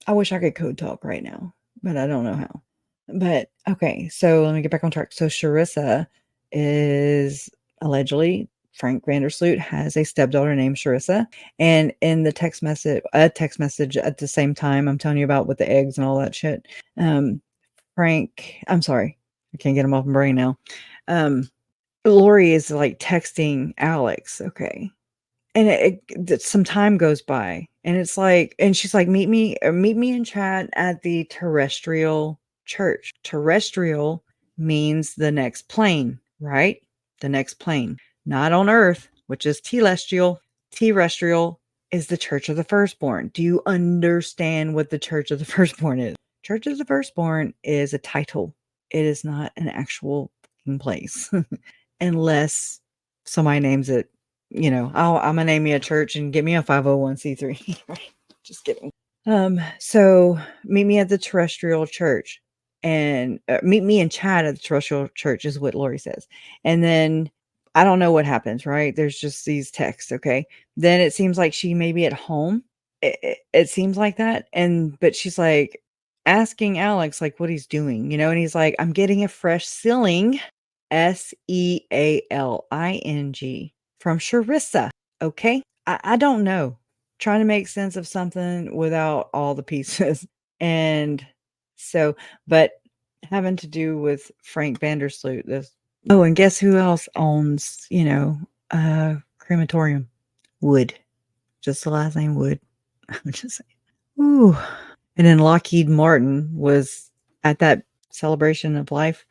I wish I could code talk right now, but I don't know how. But okay, so let me get back on track. So Sharissa is allegedly Frank Vandersloot has a stepdaughter named Sharissa. And in the text message at the same time, I'm telling you about with the eggs and all that shit. I'm sorry, I can't get him off my brain now. Lori is like texting Alex, okay, and some time goes by, and it's like, and she's like, meet me in chat at the terrestrial church. Terrestrial means the next plane, right? The next plane, not on Earth, which is telestial. Terrestrial is the Church of the Firstborn. Do you understand what the Church of the Firstborn is? Church of the Firstborn is a title. It is not an actual place, unless somebody names it. I'm gonna name me a church and get me a 501c3. Right? Just kidding. So meet me at the terrestrial church, and meet me in chat at the terrestrial church is what Lori says. And then I don't know what happens, right? There's just these texts, okay? Then it seems like she may be at home. It seems like that. But she's like asking Alex like what he's doing, and he's like, I'm getting a fresh ceiling, Sealing, from Sharissa. Okay. I don't know. Trying to make sense of something without all the pieces. And so, but having to do with Frank Vandersloot, this. Oh, and guess who else owns, crematorium? Wood. Just the last name Wood. I'm just saying. Ooh. And then Lockheed Martin was at that celebration of life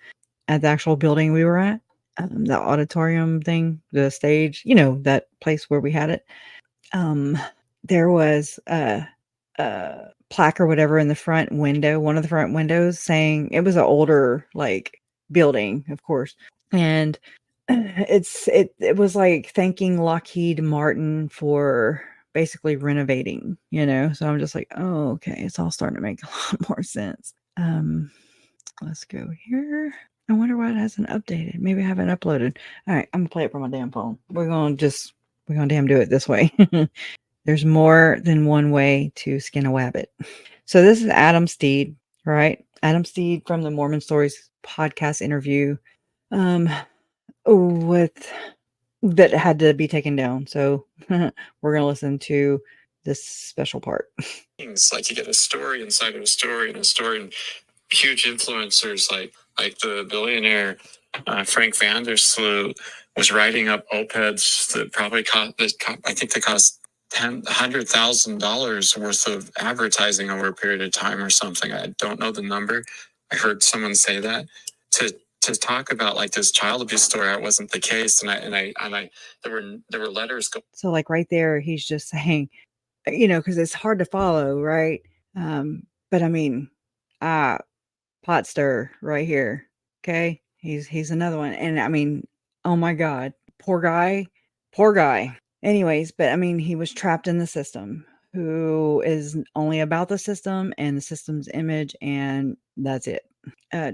at the actual building we were at, the auditorium thing, the stage, that place where we had it. There was a plaque or whatever in the front window, one of the front windows, saying it was an older like building, of course, and it was like thanking Lockheed Martin for basically renovating, So I'm just like, oh, okay, it's all starting to make a lot more sense. Let's go here. I wonder why it hasn't updated. Maybe I haven't uploaded. All right, I'm gonna play it from my damn phone. We're gonna damn do it this way. There's more than one way to skin a wabbit. So this is Adam Steed, right? Adam Steed from the Mormon Stories podcast interview, with that had to be taken down. So we're gonna listen to this special part. It's like you get a story inside of a story and a story. huge influencers like the billionaire Frank Vandersloot was writing up op-eds that probably I think they cost $100,000 worth of advertising over a period of time or something. I don't know the number. I heard someone say that to talk about like this child abuse story. It wasn't the case, and I there were letters. So like right there, he's just saying, because it's hard to follow, right? But I mean, pot stir right here. Okay, he's another one, and I mean, oh my god, poor guy, poor guy. Anyways, but I mean, he was trapped in the system. Who is only about the system and the system's image, and that's it.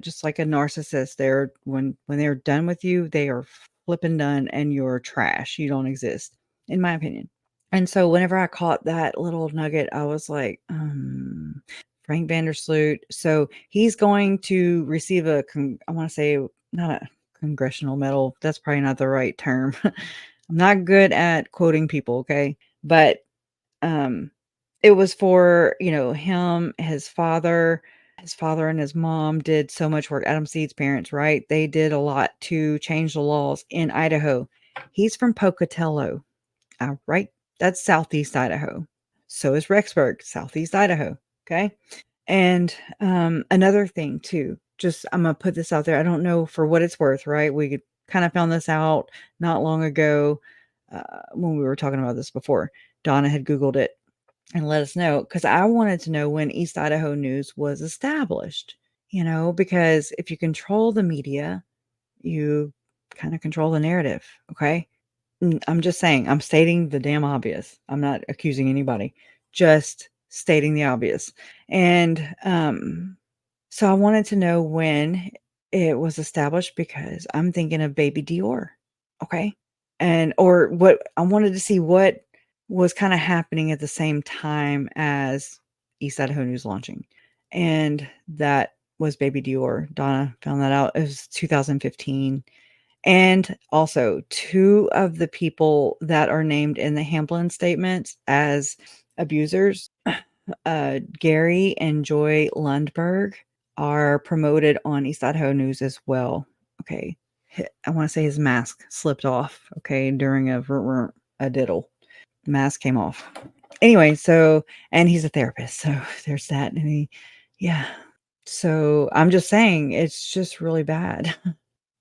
Just like a narcissist, they're when they're done with you, they are flipping done, and you're trash. You don't exist, in my opinion. And so whenever I caught that little nugget, I was like, Frank Vandersloot. So he's going to receive I want to say not a congressional medal. That's probably not the right term. I'm not good at quoting people, okay? But it was for, him, his father and his mom did so much work. Adam Seed's parents, right? They did a lot to change the laws in Idaho. He's from Pocatello. Right? That's Southeast Idaho. So is Rexburg, Southeast Idaho. Okay. And another thing too, just I'm gonna put this out there. I don't know for what it's worth, right? We kind of found this out not long ago when we were talking about this before. Donna had Googled it and let us know because I wanted to know when East Idaho News was established, because if you control the media, you kind of control the narrative. Okay. I'm just saying, I'm stating the damn obvious. I'm not accusing anybody, just stating the obvious. And so I wanted to know when it was established because I'm thinking of Baby Dior. Okay. Or what I wanted to see what was kind of happening at the same time as East Idaho News launching. And that was Baby Dior. Donna found that out. It was 2015. And also, two of the people that are named in the Hamlin statements as abusers, Gary and Joy Lundberg, are promoted on East Idaho News as well. Okay. I want to say his mask slipped off, okay, during a diddle. Mask came off. Anyway, and he's a therapist, so there's that. And yeah. So I'm just saying, it's just really bad.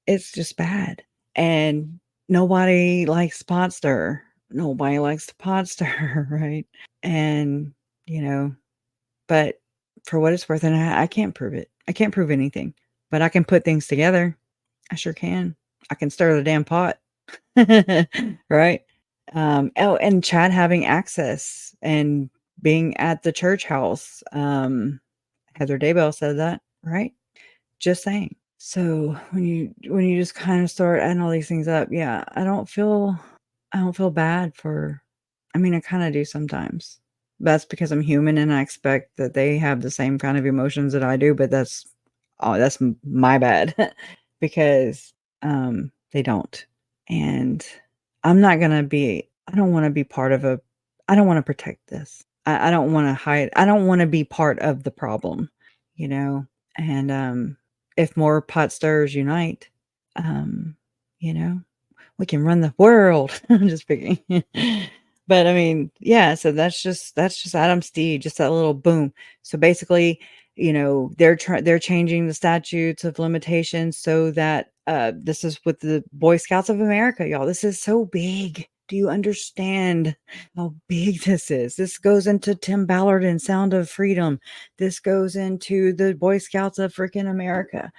It's just bad. And nobody likes pot stir. Nobody likes the pot stir, right? And, but for what it's worth, and I can't prove it. I can't prove anything, but I can put things together. I sure can. I can stir the damn pot. Right? And Chad having access and being at the church house. Heather Daybell said that, right? Just saying. So when you just kind of start adding all these things up, yeah, I don't feel bad for. I mean, I kind of do sometimes. That's because I'm human and I expect that they have the same kind of emotions that I do, but that's my bad because they don't. And I'm not going to be I don't want to be part of I don't want to protect this. I don't want to hide. I don't want to be part of the problem, you know. And if more pot stirrers unite, um, we can run the world. I'm just picking. But I mean, yeah, so that's just Adam Steed, just that little boom. So basically, they're changing the statutes of limitations so that this is with the Boy Scouts of America, y'all. This is so big. Do you understand how big this is? This goes into Tim Ballard and Sound of Freedom. This goes into the Boy Scouts of freaking America.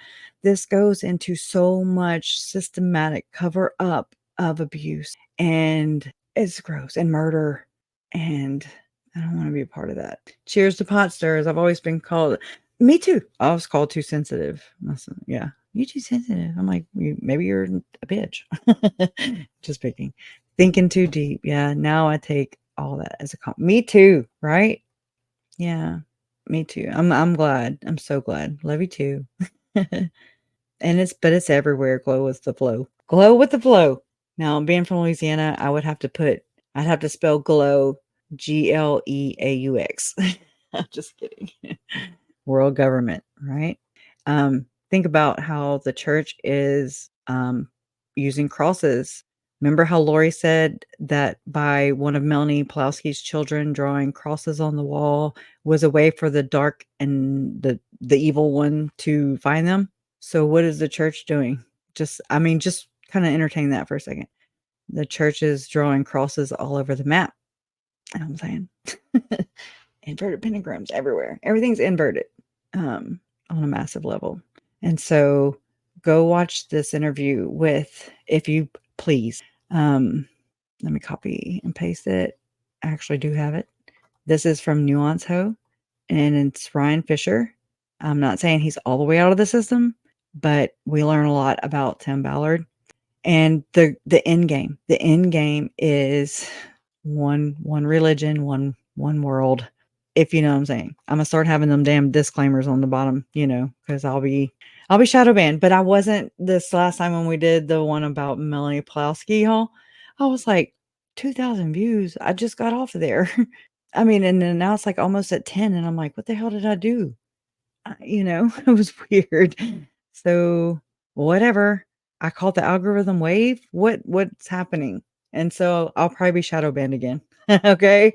This goes into so much systematic cover up of abuse, and it's gross, and murder, and I don't want to be a part of that. Cheers to pot stirrers. I've always been called. Me too. I was called too sensitive. Yeah, you too sensitive. I'm like, maybe you're a bitch. Just picking. Thinking too deep. Yeah. Now I take all that as a compliment. Me too. Right? Yeah. Me too. I'm glad. I'm so glad. Love you too. But it's everywhere. Glow with the flow. Glow with the flow. Now, being from Louisiana, I'd have to spell glow GLEAUX. I'm just kidding. World government, right? Think about how the church is using crosses. Remember how Lori said that by one of Melanie Pulowski's children drawing crosses on the wall was a way for the dark and the evil one to find them? So what is the church doing? Just kind of entertain that for a second. The church is drawing crosses all over the map. You know what I'm saying? Inverted pentagrams everywhere. Everything's inverted on a massive level. And so go watch this interview with, if you please. Let me copy and paste it. I actually do have it. This is from Nuance Ho, and it's Ryan Fisher. I'm not saying he's all the way out of the system, but we learn a lot about Tim Ballard and the end game. The end game is one religion, one world. If you know what I'm saying. I'm gonna start having them damn disclaimers on the bottom, because I'll be shadow banned. But I wasn't this last time when we did the one about Melanie Pulowski, y'all. I was like 2,000 views. I just got off of there. I mean, and then now it's like almost at 10, and I'm like, what the hell did I do? It was weird. So whatever. I call it the algorithm wave. What's happening? And so I'll probably be shadow banned again. Okay.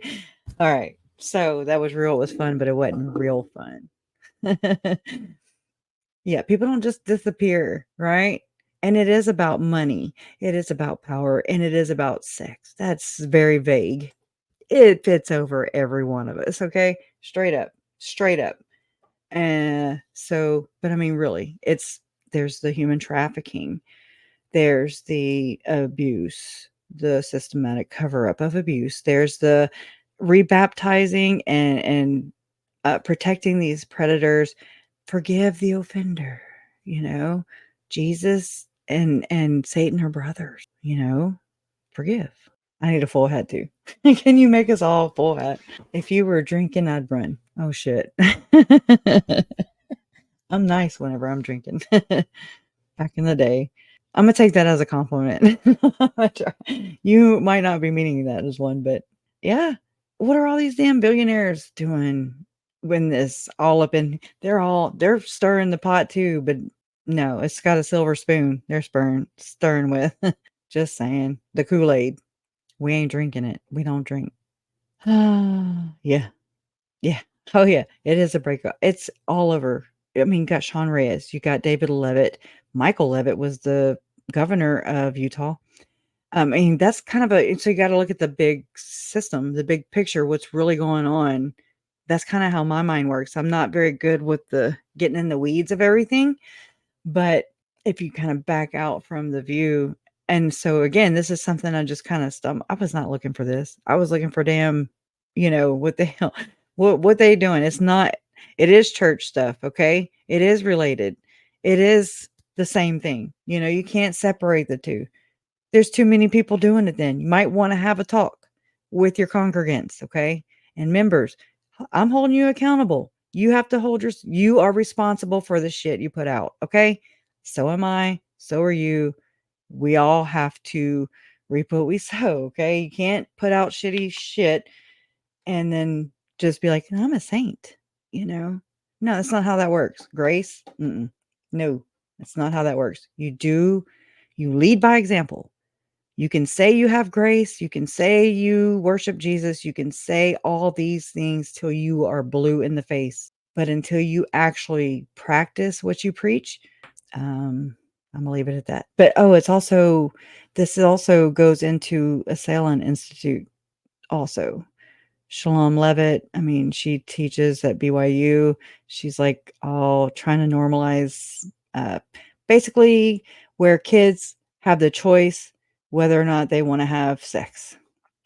All right. So that was real. It was fun, but it wasn't real fun. Yeah. People don't just disappear. Right. And it is about money. It is about power, and it is about sex. That's very vague. It fits over every one of us. Okay. Straight up. Straight up. But I mean, really, there's the human trafficking, there's the abuse, the systematic cover up of abuse, there's the rebaptizing and protecting these predators. Forgive the offender, Jesus and Satan are brothers, forgive. I need a full hat too. Can you make us all a full hat? If you were drinking, I'd run. Oh shit. I'm nice whenever I'm drinking. Back in the day. I'm gonna take that as a compliment. You might not be meaning that as one, but yeah. What are all these damn billionaires doing when this all up in they're stirring the pot too, but no, it's got a silver spoon they're stirring with. Just saying. The Kool-Aid. We ain't drinking it. We don't drink. Yeah. Yeah. Oh, yeah. It is a breakup. It's all over. I mean, you got Sean Reyes. You got David Levitt. Michael Levitt was the governor of Utah. I mean, that's kind of so you got to look at the big system, the big picture, what's really going on. That's kind of how my mind works. I'm not very good with the getting in the weeds of everything. But if you kind of back out from the view, and so again, this is something I just kind of I was not looking for this. I was looking for damn, what the hell, what they doing? It is church stuff, okay? It is related. It is the same thing. You can't separate the two. There's too many people doing it then. You might want to have a talk with your congregants, okay? And members, I'm holding you accountable. You have to you are responsible for the shit you put out, okay? So am I. So are you. We all have to reap what we sow, okay? You can't put out shitty shit and then just be like, I'm a saint, No, that's not how that works. Grace? No, that's not how that works. You lead by example. You can say you have grace. You can say you worship Jesus. You can say all these things till you are blue in the face. But until you actually practice what you preach, I'm going to leave it at that. But, this also goes into a Salem Institute also. Shalom Levitt, I mean, she teaches at BYU. She's like all trying to normalize, basically where kids have the choice whether or not they want to have sex.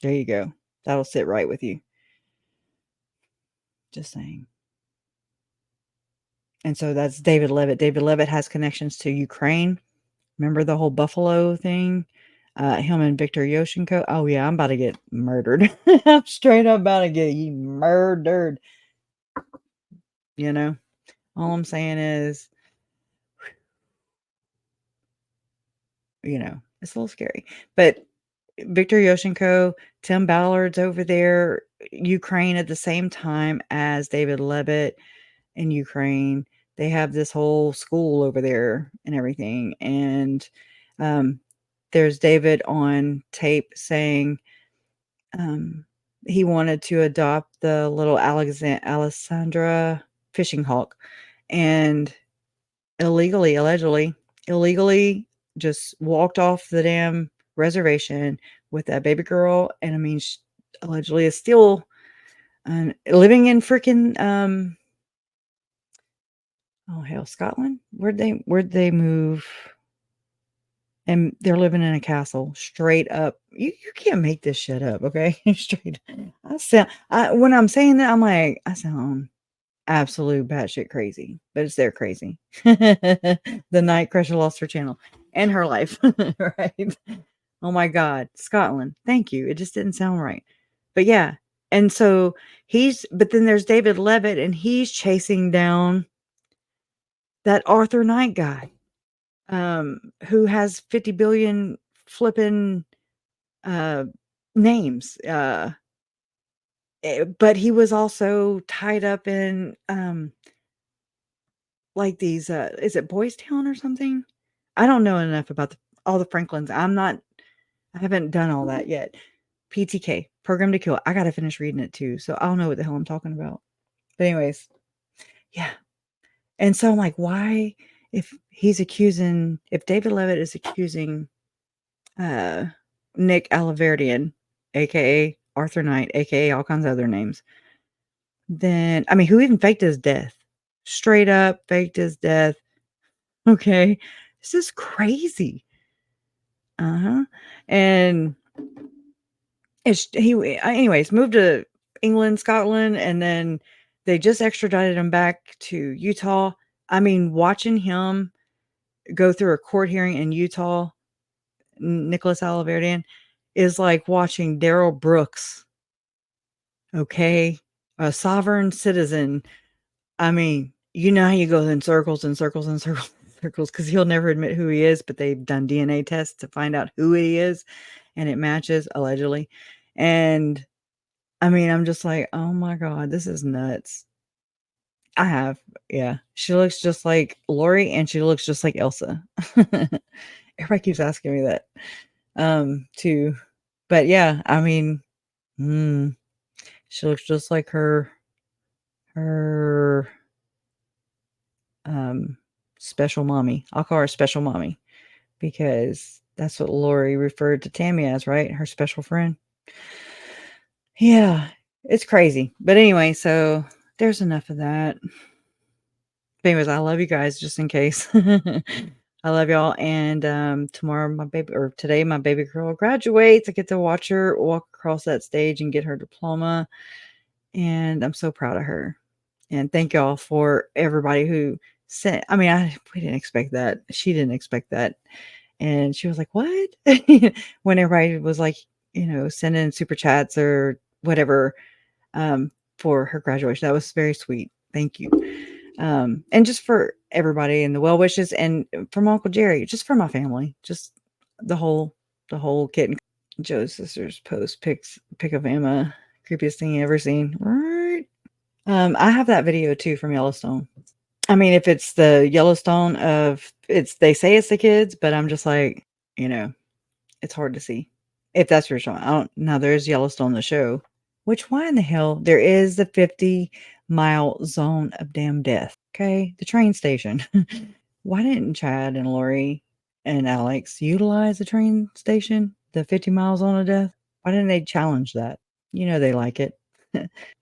There you go. That'll sit right with you. Just saying. And so that's David Levitt. David Levitt has connections to Ukraine. Remember the whole Buffalo thing? Him and Victor Yoshenko. Oh yeah, I'm about to get murdered. I'm straight up about to get murdered. All I'm saying is, it's a little scary. But Victor Yoshenko, Tim Ballard's over there, Ukraine at the same time as David Levitt in Ukraine. they have this whole school over there and everything. And there's David on tape saying he wanted to adopt the little Alessandra fishing hawk, and allegedly, just walked off the damn reservation with that baby girl. And I mean, she allegedly is still living in freaking oh hell, Scotland. Where'd they move? And they're living in a castle. Straight up, you can't make this shit up, okay? Straight. When I'm saying that, I'm like, I sound absolute batshit crazy, but it's their crazy. The night Crusher lost her channel and her life, right? Oh my God, Scotland. Thank you. It just didn't sound right, but yeah. And so but then there's David Levitt, and he's chasing down that Arthur Knight guy, who has 50 billion flipping names. But he was also tied up in like these is it Boys Town or something? I don't know enough about all the Franklins. I haven't done all that yet. PTK, Program to Kill. I got to finish reading it too, so I don't know what the hell I'm talking about. But anyways, yeah. And so I'm like, why, if David Levitt is accusing Nick Alaverdian, aka Arthur Knight, aka all kinds of other names, then I mean, who even faked his death? Straight up faked his death. Okay. This is crazy. Uh-huh. And anyways, moved to England, Scotland, and then they just extradited him back to Utah. I mean, watching him go through a court hearing in Utah, Nicholas Alaverdian, is like watching Daryl Brooks. Okay. A sovereign citizen. I mean, you know how you go in circles and circles and circles and circles, because he'll never admit who he is, but they've done DNA tests to find out who he is, and it matches, allegedly. And I mean, I'm just like, oh my God, this is nuts. Yeah. She looks just like Lori, and she looks just like Elsa. Everybody keeps asking me that too. But yeah, I mean, she looks just like her special mommy. I'll call her special mommy, because that's what Lori referred to Tammy as, right? Her special friend. Yeah, it's crazy. But anyway, so there's enough of that. But anyways, I love you guys, just in case. I love y'all. And today my baby girl graduates. I get to watch her walk across that stage and get her diploma. And I'm so proud of her. And thank y'all for everybody who sent. I mean, we didn't expect that. She didn't expect that. And she was like, "What?" When everybody was like, sending super chats or whatever for her graduation. That was very sweet. Thank you. And just for everybody and the well wishes, and from Uncle Jerry, just for my family, just the whole kit. And Joe's sister's post pic of Emma, creepiest thing you ever seen. Right. I have that video too from Yellowstone. I mean, if it's the Yellowstone they say it's the kids, but I'm just like, it's hard to see if that's your show. I don't know. There's Yellowstone, the show, which why in the hell there is the 50-mile zone of damn death. Okay. The train station. Why didn't Chad and Lori and Alex utilize the train station, the 50-mile zone of death? Why didn't they challenge that? They like it.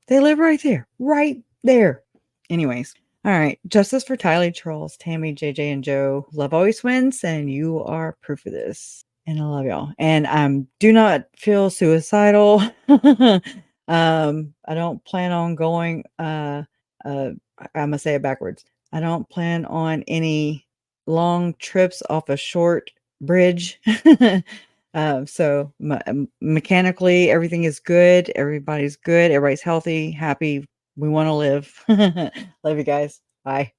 They live right there. Right there. Anyways. All right. Justice for Tylee, Charles, Tammy, JJ, and Joe. Love always wins, and you are proof of this. And I love y'all. And do not feel suicidal. I don't plan on going I'm gonna say it backwards. I don't plan on any long trips off a short bridge. So mechanically, everything is good. Everybody's good. Everybody's healthy, happy. We want to live. Love you guys. Bye.